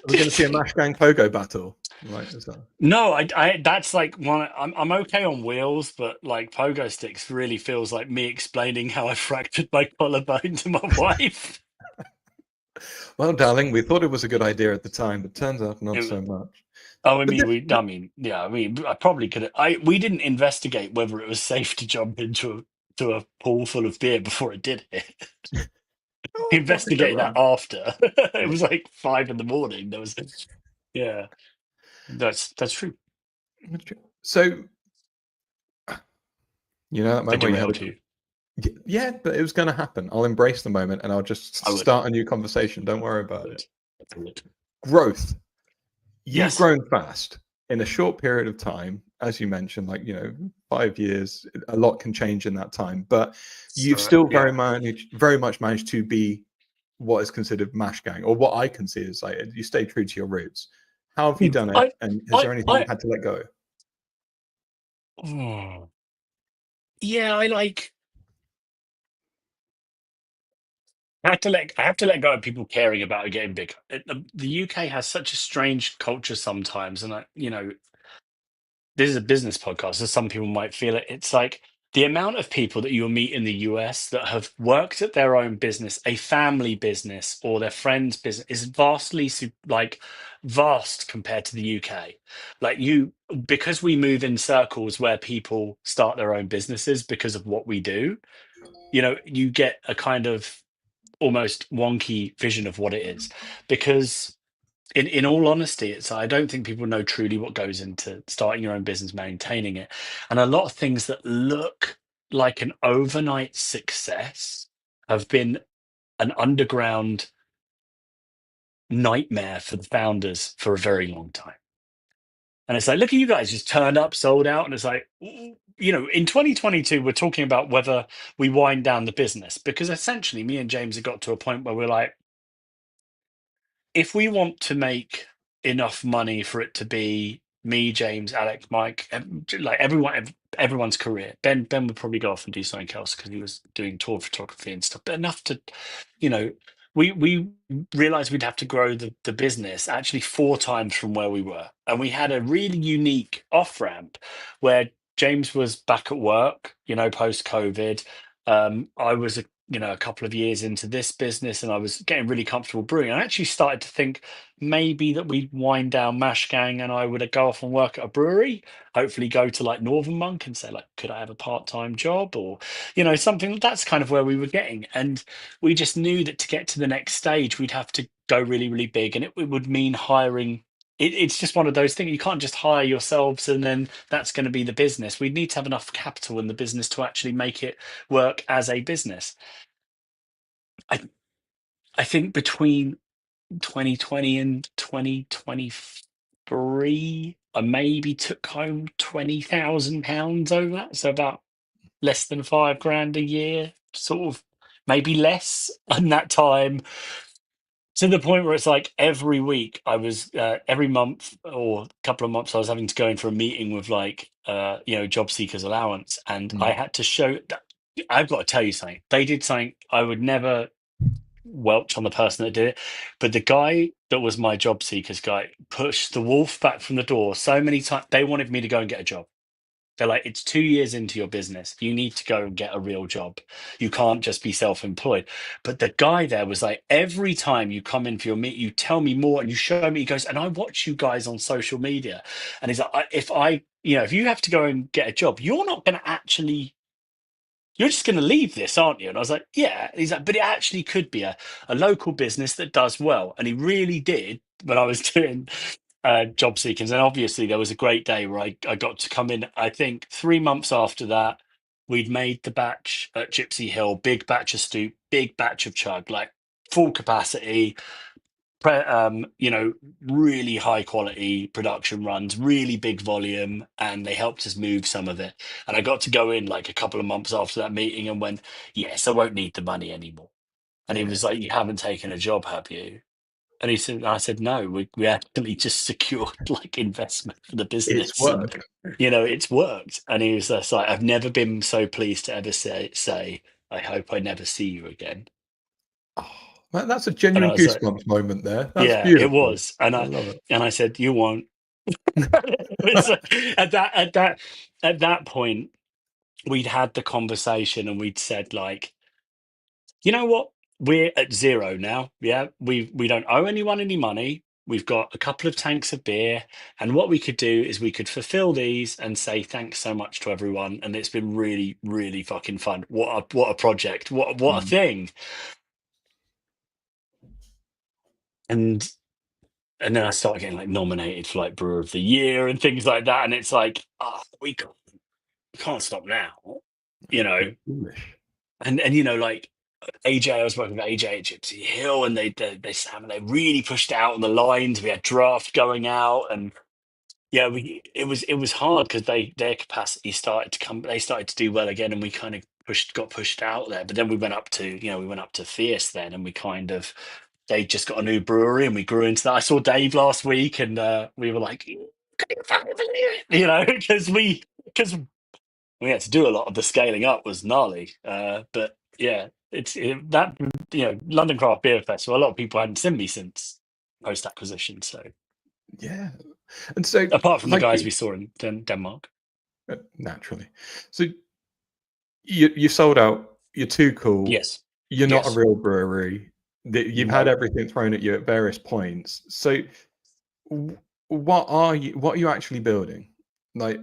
we going to see a Mash Gang Pogo battle? Right, is that? No, that's like one. I'm okay on wheels, but like pogo sticks really feels like me explaining how I fractured my collarbone to my wife. Well, darling, we thought it was a good idea at the time, but turns out not It- so much. oh, I But mean, this, yeah, I mean, I probably could. We didn't investigate whether it was safe to jump into a pool full of beer before it did it. oh, what could go Investigated that wrong? after. It was like 5 in the morning. There was, yeah, that's true. So, you know that I moment where you have derailed a you. yeah, but it was going to happen. I'll embrace the moment and I'll just I would. start a new conversation. Don't worry I about it. would. I would. Growth. You've Yes. grown fast in a short period of time, as you mentioned, like 5 years. A lot can change in that time, but you've So still yeah. very much managed to be what is considered mash gang, or what I consider is like you stay true to your roots. How have you done it, I and is I there anything I you've had to let go? oh, yeah, I like I have to let go of people caring about it getting big. The UK has such a strange culture sometimes, and this is a business podcast, so some people might feel it. It's like the amount of people that you'll meet in the US that have worked at their own business, a family business, or their friend's business is vastly vast compared to the UK. Like because we move in circles where people start their own businesses because of what we do. You get a kind of almost wonky vision of what it is because in all honesty, I don't think people know truly what goes into starting your own business, maintaining it. And a lot of things that look like an overnight success have been an underground nightmare for the founders for a very long time. And it's like, look at you guys, just turned up, sold out. And it's like, in 2022, we're talking about whether we wind down the business because essentially me and James have got to a point where we're like, if we want to make enough money for it to be me, James, Alex, Mike, like everyone's career. Ben would probably go off and do something else because he was doing tour photography and stuff. But enough to, you know, we realized we'd have to grow the business actually 4 times from where we were, and we had a really unique off ramp where James was back at work, post COVID. I was a couple of years into this business and I was getting really comfortable brewing. I actually started to think maybe that we'd wind down Mash Gang and I would go off and work at a brewery, hopefully go to like Northern Monk and say like, could I have a part-time job or, something. That's kind of where we were getting. And we just knew that to get to the next stage, we'd have to go really, really big. And it would mean hiring. It's just one of those things. You can't just hire yourselves and then that's going to be the business. We'd need to have enough capital in the business to actually make it work as a business. I I think between 2020 and 2023, I maybe took home £20,000 over that. So about less than 5 grand a year, sort of maybe less in that time. To the point where it's like every week every month or a couple of months, I was having to go in for a meeting with job seekers allowance. And I Mm. had to show that I've got to tell you something. They did something I would never welch on the person that did it. But the guy that was my job seekers guy pushed the wolf back from the door so many times. They wanted me to go and get a job. They're like, it's 2 years into your business. You need to go and get a real job. You can't just be self-employed. But the guy there was like, every time you come in for your meet, you tell me more and you show me. He goes, and I watch you guys on social media. And he's like, if you have to go and get a job, you're not going to actually you're just going to leave this, aren't you? And I was like, yeah. And he's like, but it actually could be a local business that does well. And he really did when I was doing job seekers. And obviously, there was a great day where I got to come in. I think 3 months after that, we'd made the batch at Gypsy Hill, big batch of Stoop, big batch of Chug, like full capacity really high quality production runs, really big volume, and they helped us move some of it. And I got to go in like a couple of months after that meeting and went, yes, I won't need the money anymore. And he Yeah, was like, you haven't taken a job, have you? And I said, no, we actually just secured like investment for the it's business, and work. it's worked. And he was just like, I've never been so pleased to ever say, I hope I never see you again. Oh, man, that's a And I genuine was like, goosebumps moment there. That's yeah, it beautiful. was. And I I love it. and I said, you won't. It's at that point, we'd had the conversation and we'd said like, you know what? We're at zero now. Yeah, we don't owe anyone any money. We've got a couple of tanks of beer, and what we could do is we could fulfill these and say thanks so much to everyone. And it's been really, really fucking fun. What a project! What a Mm. thing! And and then I started getting like nominated for like Brewer of the Year and things like that. And it's like, we can't stop now, you Bit know. foolish. And like AJ, I was working with AJ at Gypsy Hill, and they really pushed out on the lines. We had draft going out, and yeah, it was hard because their capacity started to come. They started to do well again, and we kind of got pushed out there. But then we went up to Fierce then, and we kind of they just got a new brewery, and we grew into that. I saw Dave last week, and we were like, "Can you fucking believe it?" because we had to do a lot of the scaling up was gnarly. But yeah, That London Craft Beer Festival. A lot of people hadn't seen me since post acquisition. So Yeah. And so, apart from the like guys you, we saw in Denmark. naturally. So you sold out. You're too cool. Yes, You're not a yes, real brewery. You've had no. everything thrown at you at various points. So, what are you? What are you actually building? Like,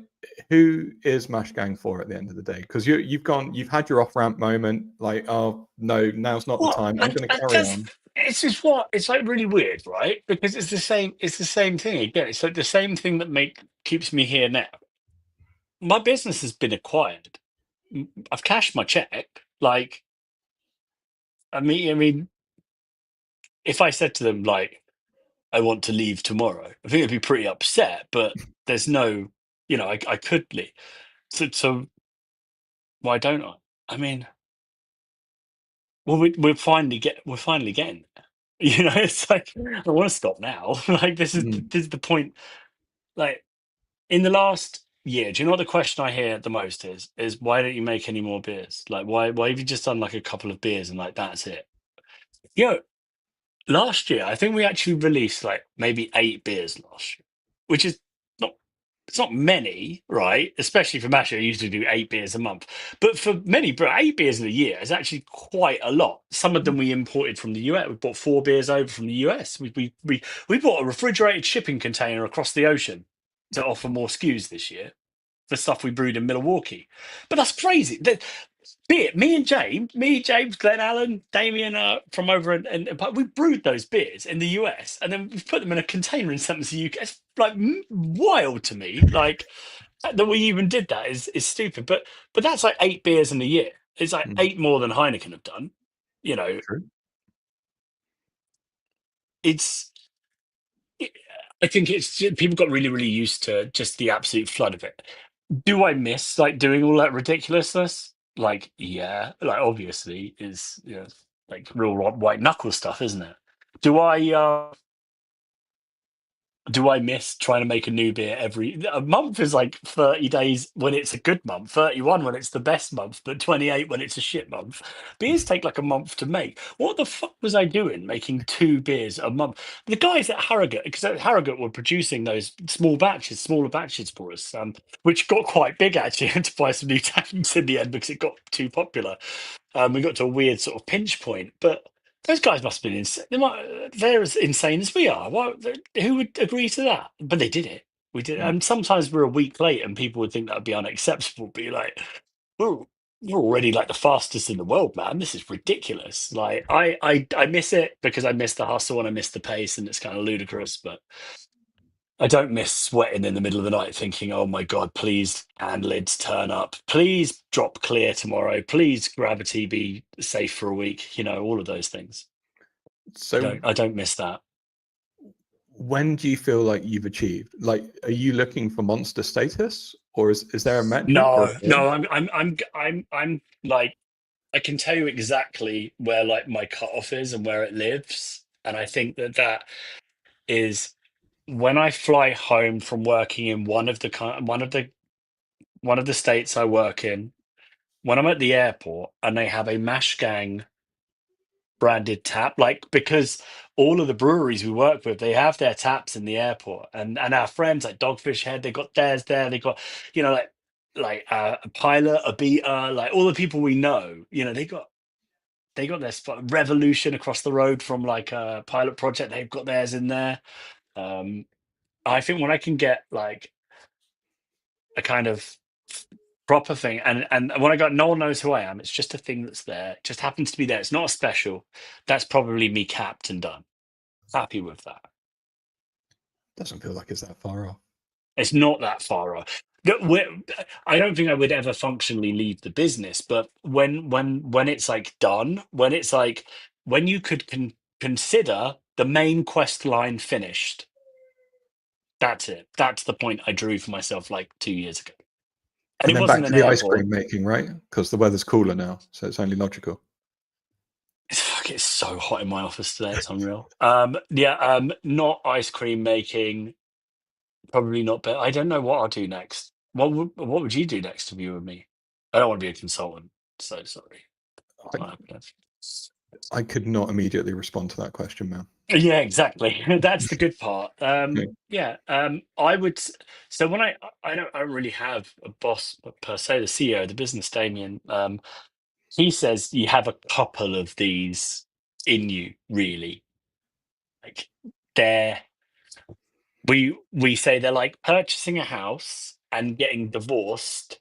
who is Mash Gang for at the end of the day? Because you've had your off ramp moment. Like, oh no, now's not the Well, time. I'm going to and carry that's on. it's just what it's like really weird, right? Because it's the same. It's the same thing again. It's like the same thing that make keeps me here now. My business has been acquired. I've cashed my check. Like, I mean, if I said to them like, I want to leave tomorrow, I think they'd be pretty upset. But there's no, I could leave. So why don't I? I mean, well, we're finally getting there. It's like I don't want to stop now. Like Mm, this is the point. Like in the last year, do you know what the question I hear the most is why don't you make any more beers? Like why have you just done like a couple of beers and like that's it? You know, last year I think we actually released like maybe 8 beers last year, which is not it's not many, right? Especially for Masher, who used to do 8 beers a month. But for many, bro, 8 beers in a year is actually quite a lot. Some of them we imported from the US. We bought 4 beers over from the US. We bought a refrigerated shipping container across the ocean to offer more SKUs this year for stuff we brewed in Milwaukee. But that's crazy. Be it me, James, Glenn Allen, Damien from over but we brewed those beers in the US and then we've put them in a container and sent them to the UK. It's like wild to me. Like that we even did that is stupid. But that's like 8 beers in a year. It's like mm, 8 more than Heineken have done. You know, true. it's. I think people got really, really used to just the absolute flood of it. Do I miss like doing all that ridiculousness? Like, yeah, like obviously is like real white knuckle stuff, isn't it? Do I do I miss trying to make a new beer every a month is like 30 days when it's a good month, 31 when it's the best month, but 28 when it's a shit month. Beers take like a month to make. What the fuck was I doing making 2 beers a month? The guys at Harrogate, because at Harrogate were producing those smaller batches for us, which got quite big actually. I had to buy some new tanks in the end because it got too popular. We got to a weird sort of pinch point, but those guys must have been insane. They're as insane as we are. Who would agree to that? But they did it. We did, Mm. and sometimes we're a week late, and people would think that would be unacceptable. Be like, we're we're already like the fastest in the world, man. This is ridiculous. Like, I miss it because I miss the hustle and I miss the pace, and it's kind of ludicrous. But I don't miss sweating in the middle of the night thinking, oh my God, please hand lids turn up. Please drop clear tomorrow. Please gravity be safe for a week. All of those things. I So, don't I don't miss that. when do you feel like you've achieved? Like, are you looking for monster status, or is there a metric or a No, goal? no, I'm like I can tell you exactly where like my cutoff is and where it lives. And I think that is when I fly home from working in one of the states I work in, when I'm at the airport and they have a Mash Gang branded tap, like because all of the breweries we work with, they have their taps in the airport, and our friends like Dogfish Head, they got theirs there. They got a pilot, a beta, like all the people we know, they got their spot. Revolution across the road from like a pilot project, they've got theirs in there. Um, I think when I can get like a kind of proper thing, and when I got no one knows who I am, it's just a thing that's there, it just happens to be there. It's not a special. That's probably me capped and done. Happy with that. Doesn't feel like it's that far off. It's not that far off. I don't think I would ever functionally leave the business, but when it's like done, when it's like when you could consider the main quest line finished, that's it. That's the point I drew for myself like 2 years ago, and And it then back wasn't to an the ice airport. cream making, right? Because the weather's cooler now, so it's only logical. It's so hot in my office today. It's unreal. Yeah. Not ice cream making. Probably not. But I don't know what I'll do next. What would you do next if you were me? I don't want to be a consultant. So sorry. I, I could not immediately respond to that question, man. Yeah, exactly. That's the good part. Okay. Yeah, I would. So when I don't really have a boss per se. The CEO of the business, Damien, he says you have a couple of these in you, really. Like they're we say they're like purchasing a house and getting divorced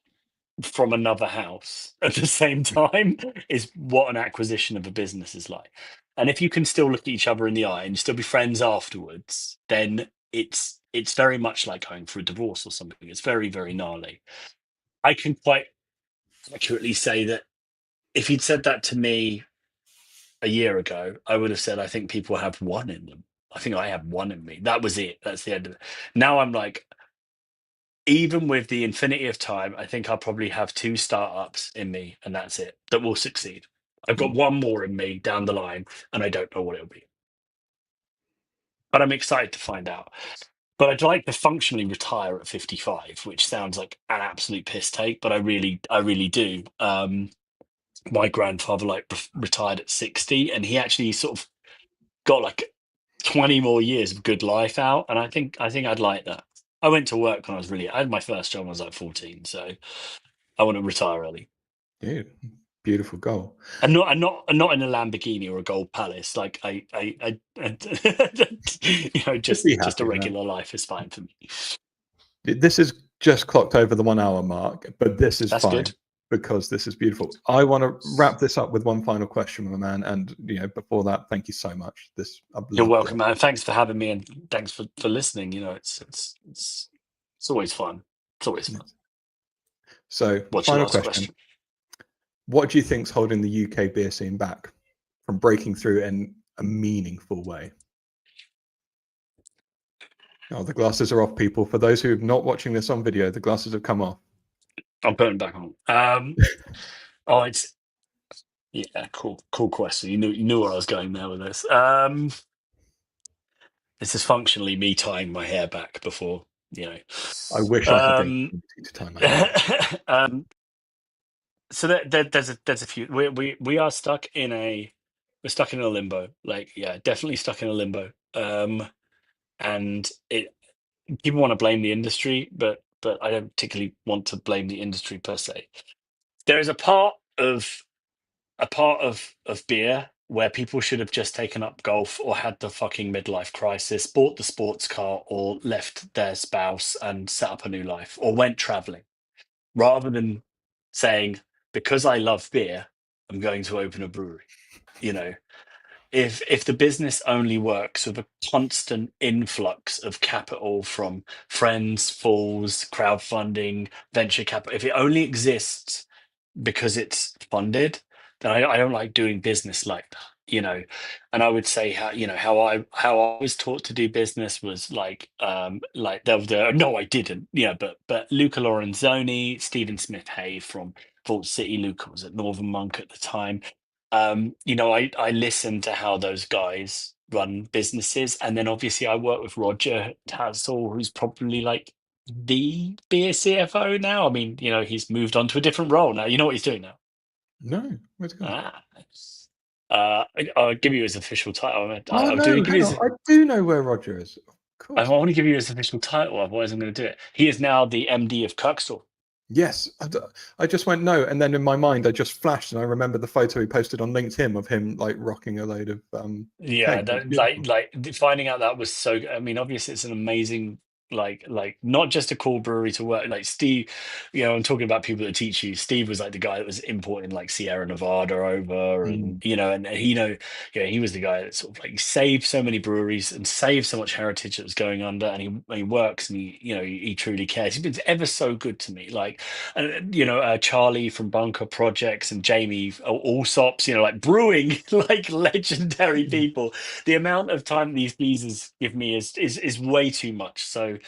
from another house at the same time is what an acquisition of a business is like. And if you can still look at each other in the eye and still be friends afterwards, then it's very much like going through a divorce or something. It's very, very gnarly. I can quite accurately say that if you'd said that to me a year ago, I would have said I think people have one in them. I think I have one in me. That was it. That's the end of it. Now I'm like, even with the infinity of time, I think I'll probably have two startups in me, and that's it, that will succeed. I've got one more in me down the line, and I don't know what it'll be. But I'm excited to find out. But I'd like to functionally retire at 55, which sounds like an absolute piss take, but I really do. My grandfather retired at 60, and he actually sort of got like 20 more years of good life out, and I think I'd like that. I went to work when I had my first job when I was like 14, so I want to retire early. Dude, beautiful goal. And not in a Lamborghini or a gold palace. Like Just be just a happy, man. regular life is fine for me. This is just clocked over the 1 hour mark, but this is That's fine good. because this is beautiful. I want to wrap this up with one final question, my man. And before that, thank you so much. I've You're loved welcome, it. man. Thanks for having me, and thanks for listening. It's always fun. It's always fun. So, What's your final last question: question? what do you think's holding the UK beer scene back from breaking through in a meaningful way? Oh, the glasses are off, people. For those who are not watching this on video, the glasses have come off. I'm putting back on. Oh, it's yeah, cool question. You knew where I was going there with this. This is functionally me tying my hair back before, you know. I wish I had the Um, opportunity to tie my hair back. um, so there's a few. We are stuck in a we're stuck in a limbo. Like, yeah, definitely stuck in a limbo. And it people want to blame the industry, but I don't particularly want to blame the industry per se. There is a part of beer where people should have just taken up golf or had the fucking midlife crisis, bought the sports car, or left their spouse and set up a new life, or went traveling, rather than saying, because I love beer, I'm going to open a brewery. You know, if the business only works with a constant influx of capital from friends, fools, crowdfunding, venture capital, if it only exists because it's funded, then I don't like doing business like that, you know. And I would say how I was taught to do business was like there no, I didn't, but Luca Lorenzoni, Stephen Smith Hay from Vault City. Luca was at Northern Monk at the time. I listen to how those guys run businesses, and then obviously I work with Roger Tassel, who's probably like the beer CFO now. I mean, he's moved on to a different role now. You know what he's doing now? No, where's it gone? Ah. I'll give you his official title. Oh I'll do no, give hang you on. his. I do know where Roger is. Of I course. want to give you his official title, otherwise I'm going to do it. He is now the MD of Kirkstall. Yes, I just went no, and then in my mind I just flashed, and I remember the photo he posted on LinkedIn of him like rocking a load of Yeah, kegs. It's that beautiful. finding out that was so. I mean, obviously, it's an amazing not just a cool brewery to work. Like Steve, I'm talking about people that teach you. Steve was like the guy that was importing like Sierra Nevada over, and Mm. he was the guy that sort of like saved so many breweries and saved so much heritage that was going under. And he works, and he truly cares. He's been ever so good to me. Like, and Charlie from Bunker Projects and Jamie Allsops, like brewing like legendary people. The amount of time these geezers give me is way too much. So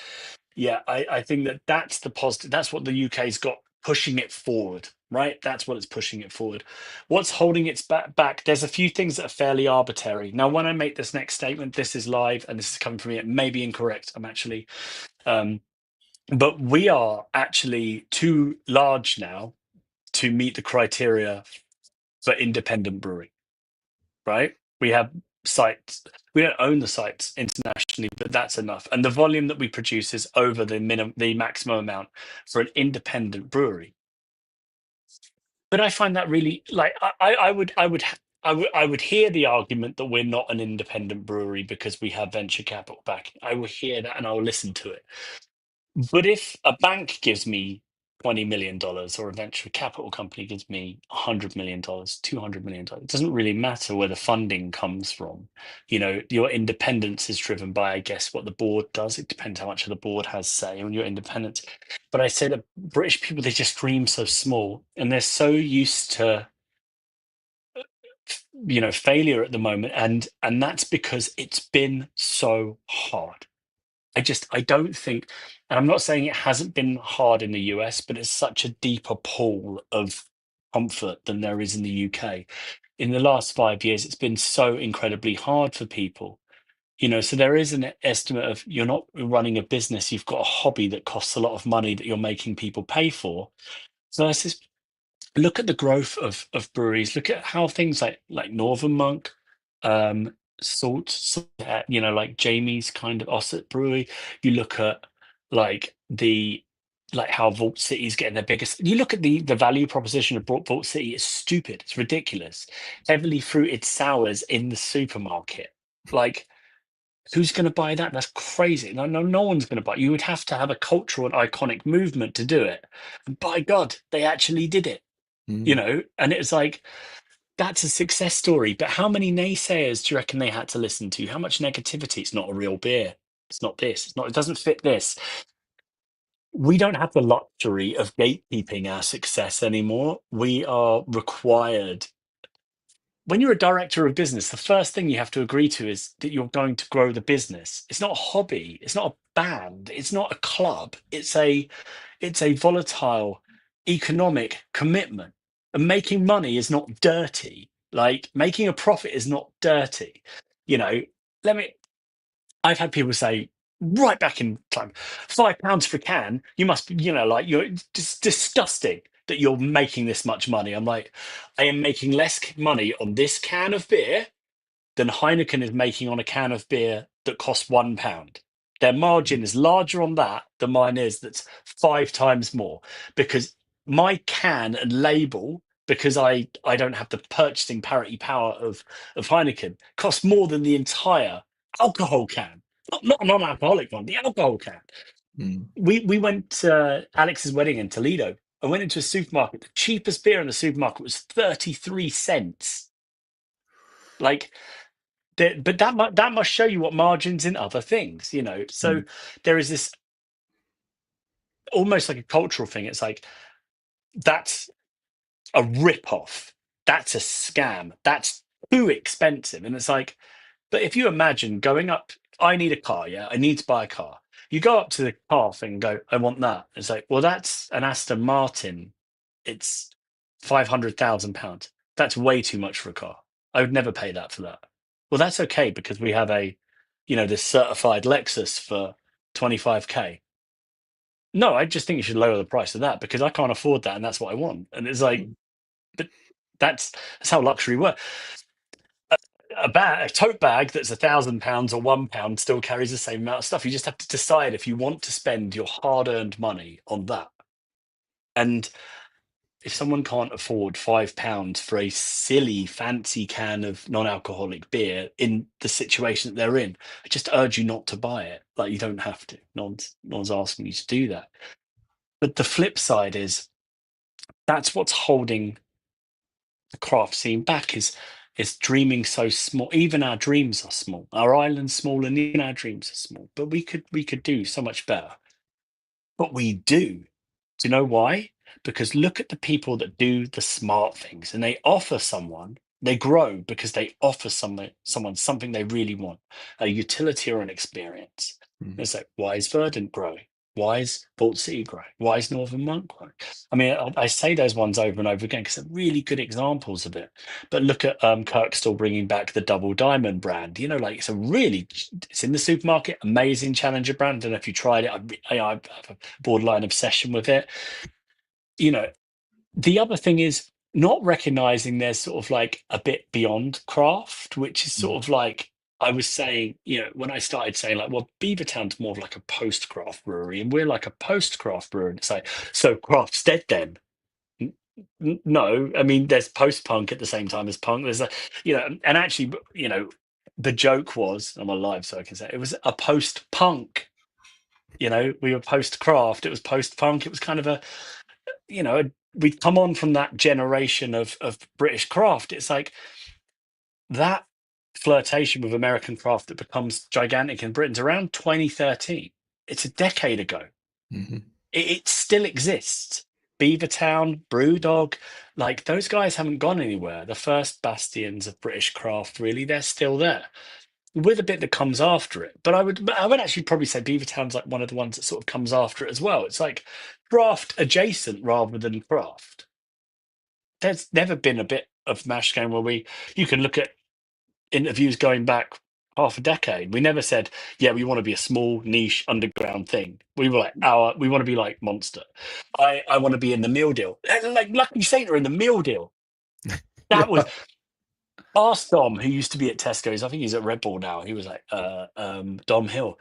yeah, I think that's the positive. That's what the UK's got pushing it forward, right? That's what it's pushing it forward. What's holding its back? There's a few things that are fairly arbitrary. Now, when I make this next statement, this is live and this is coming from me. It may be incorrect. I'm actually, but we are actually too large now to meet the criteria for independent brewing, right? We have sites. We don't own the sites internationally, but that's enough. And the volume that we produce is over the maximum amount for an independent brewery. But I find that really like I would hear the argument that we're not an independent brewery because we have venture capital backing. I will hear that and I will listen to it. But if a bank gives me $20 million or a venture capital company gives me $100 million, $200 million, it doesn't really matter where the funding comes from. Your independence is driven by, I guess, what the board does. It depends how much of the board has say on your independence. But I say that British people, they just dream so small and they're so used to failure at the moment, and that's because it's been so hard. I don't think, and I'm not saying it hasn't been hard in the US, but it's such a deeper pool of comfort than there is in the UK. In the last 5 years, it's been so incredibly hard for people. So there is an estimate of you're not running a business, you've got a hobby that costs a lot of money that you're making people pay for. Versus look at the growth of breweries. Look at how things like Northern Monk, Salt, like Jamie's kind of Ossett Brewery. You look at like the like how Vault City's getting their biggest. You look at the value proposition of Vault City. It's stupid. It's ridiculous. Heavily fruited sours in the supermarket. Like, who's going to buy that? That's crazy. No one's going to buy. You would have to have a cultural and iconic movement to do it. And by God, they actually did it. And it's like that's a success story. But how many naysayers do you reckon they had to listen to? How much negativity? It's not a real beer. It's not this. It's not. It doesn't fit this. We don't have the luxury of gatekeeping our success anymore. We are required. When you're a director of business, the first thing you have to agree to is that you're going to grow the business. It's not a hobby. It's not a band. It's not a club. It's a volatile economic commitment. And making money is not dirty. Like making a profit is not dirty. You know, let me I've had people say right back in time, £5 for a can, you must be, like you're just disgusting that you're making this much money. I'm like, I am making less money on this can of beer than Heineken is making on a can of beer that costs £1. Their margin is larger on that than mine is. That's 5 times more because my can and label, because I don't have the purchasing parity power of Heineken, costs more than the entire alcohol can, not a non-alcoholic one, the alcohol can. We went to Alex's wedding in Toledo. I went into a supermarket. The cheapest beer in the supermarket was 33 cents. Like, but that must show you what margins in other things, So there is this almost like a cultural thing. It's like that's a rip-off. That's a scam. That's too expensive. And it's like, but if you imagine going up, I need a car, yeah, I need to buy a car. You go up to the car thing and go, I want that. It's like, well, that's an Aston Martin. It's £500,000. That's way too much for a car. I would never pay that for that. Well, that's okay because we have this certified Lexus for 25K. No, I just think you should lower the price of that because I can't afford that and that's what I want. And it's like, but that's how luxury works. A tote bag that's £1,000 or £1 still carries the same amount of stuff. You just have to decide if you want to spend your hard-earned money on that. And if someone can't afford £5 for a silly, fancy can of non-alcoholic beer in the situation that they're in, I just urge you not to buy it. Like, you don't have to. No one's asking you to do that. But the flip side is that's what's holding the craft scene back is dreaming so small. Even our dreams are small. Our island's small, and even our dreams are small. But we could do so much better. But we do. Do you know why? Because look at the people that do the smart things and they grow because they offer someone something they really want, a utility or an experience. It's like, why is Verdant growing? Why is Vault City growing? Why is Northern Monk growing? I mean, I say those ones over and over again because they're really good examples of it. But look at Kirkstall bringing back the Double Diamond brand. Like it's in the supermarket, amazing challenger brand. I don't know if you tried it. I have a borderline obsession with it. The other thing is not recognizing there's sort of like a bit beyond craft, which is sort of like I was saying, when I started saying like, well, Beavertown's more of like a post-craft brewery, and we're like a post-craft brewery. It's like, so craft's dead then? No, I mean, there's post-punk at the same time as punk. There's and actually, the joke was, I'm alive, so I can say it was a post-punk. We were post-craft. It was post-punk. It was kind of we'd come on from that generation of British craft. It's like that flirtation with American craft that becomes gigantic in Britain's around 2013. It's a decade ago. Mm-hmm. It still exists. Beavertown, Brewdog, like those guys haven't gone anywhere. The first bastions of British craft, really, they're still there with a bit that comes after it. But I would actually probably say Beavertown's like one of the ones that sort of comes after it as well. It's like craft adjacent rather than craft. There's never been a bit of mash game where you can look at interviews going back half a decade. We never said, yeah, we want to be a small niche underground thing. We were like, we want to be like Monster. I want to be in the meal deal. Like Lucky Saint are in the meal deal. That was ask Dom, who used to be at Tesco's. I think he's at Red Bull now. He was like Dom Hill.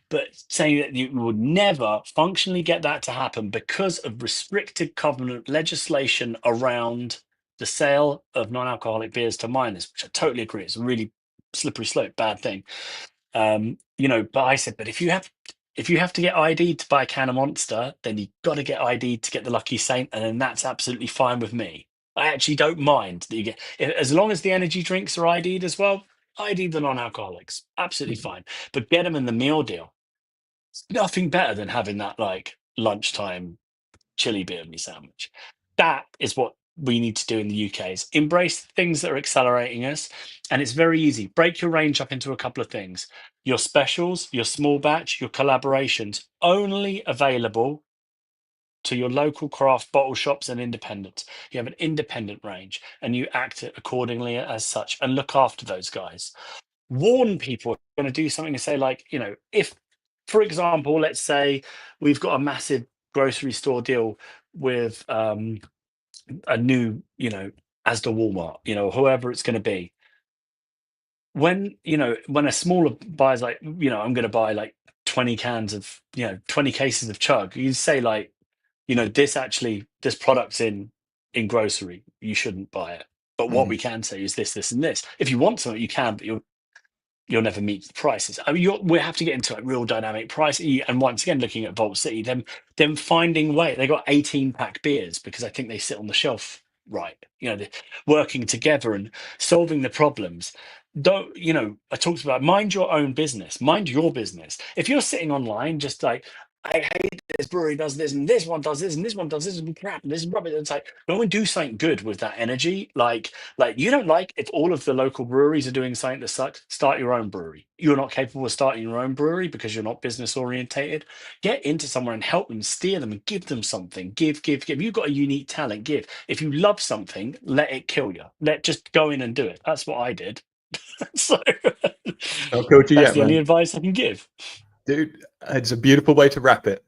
But saying that you would never functionally get that to happen because of restricted covenant legislation around the sale of non-alcoholic beers to minors, which I totally agree. It's a really slippery slope, bad thing. But I said, but if you have to get ID'd to buy a can of Monster, then you've got to get ID'd to get the Lucky Saint, and then that's absolutely fine with me. I actually don't mind that you get, as long as the energy drinks are ID'd as well, ID the non-alcoholics, absolutely fine. But get them in the meal deal. It's nothing better than having that like lunchtime chili beer in your sandwich. That is what we need to do in the UK, is embrace things that are accelerating us. And it's very easy. Break your range up into a couple of things. Your specials, your small batch, your collaborations, only available to your local craft bottle shops and independents. You have an independent range and you act accordingly as such and look after those guys. Warn people if you're going to do something and say, like, if, for example, let's say we've got a massive grocery store deal with a new, Asda Walmart, whoever it's going to be. When a smaller buyer's like, I'm going to buy like 20 cans of, 20 cases of chug, you say like, this product's in grocery, you shouldn't buy it. But what we can say is this, and this. If you want something, you can, but you'll never meet the prices. I mean, we have to get into like real dynamic pricing. And once again, looking at Vault City, them finding way. They got 18-pack beers because I think they sit on the shelf right. They're working together and solving the problems. I talked about mind your own business. Mind your business. If you're sitting online just like, I hate this brewery does this and this one does this and this one does this and crap and this is rubbish. It's like, go and do something good with that energy. Like you don't like if all of the local breweries are doing something that sucks, start your own brewery. You're not capable of starting your own brewery because you're not business orientated. Get into somewhere and help them, steer them and give them something. Give. You've got a unique talent, give. If you love something, let it kill you. Just go in and do it. That's what I did. So that's the only advice I can give. Dude, it's a beautiful way to wrap it.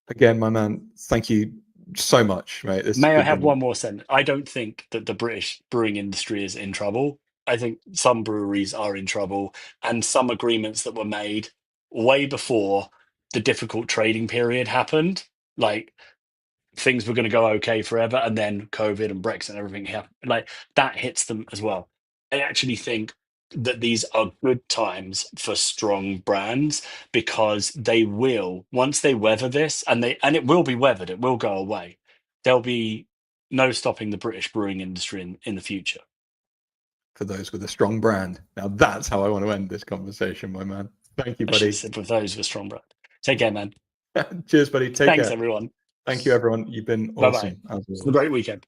Again, my man, thank you so much, mate. May I have one more sentence? I don't think that the British brewing industry is in trouble. I think some breweries are in trouble, and some agreements that were made way before the difficult trading period happened, like things were going to go okay forever, and then COVID and Brexit and everything happened. Like that hits them as well. I actually think that these are good times for strong brands because they will, once they weather this, and it will be weathered, it will go away. There'll be no stopping the British brewing industry in the future. For those with a strong brand. Now that's how I want to end this conversation, my man. Thank you, buddy. For those with a strong brand. Take care, man. Cheers, buddy. Take care. Thanks, everyone. Thank you, everyone. You've been awesome. Bye-bye. It's a great weekend.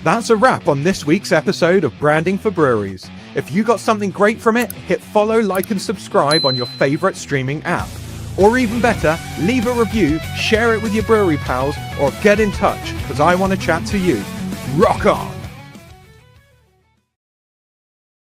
That's a wrap on this week's episode of Branding for Breweries. If you got something great from it, hit follow, like, and subscribe on your favorite streaming app. Or even better, leave a review, share it with your brewery pals, or get in touch, because I want to chat to you. Rock on!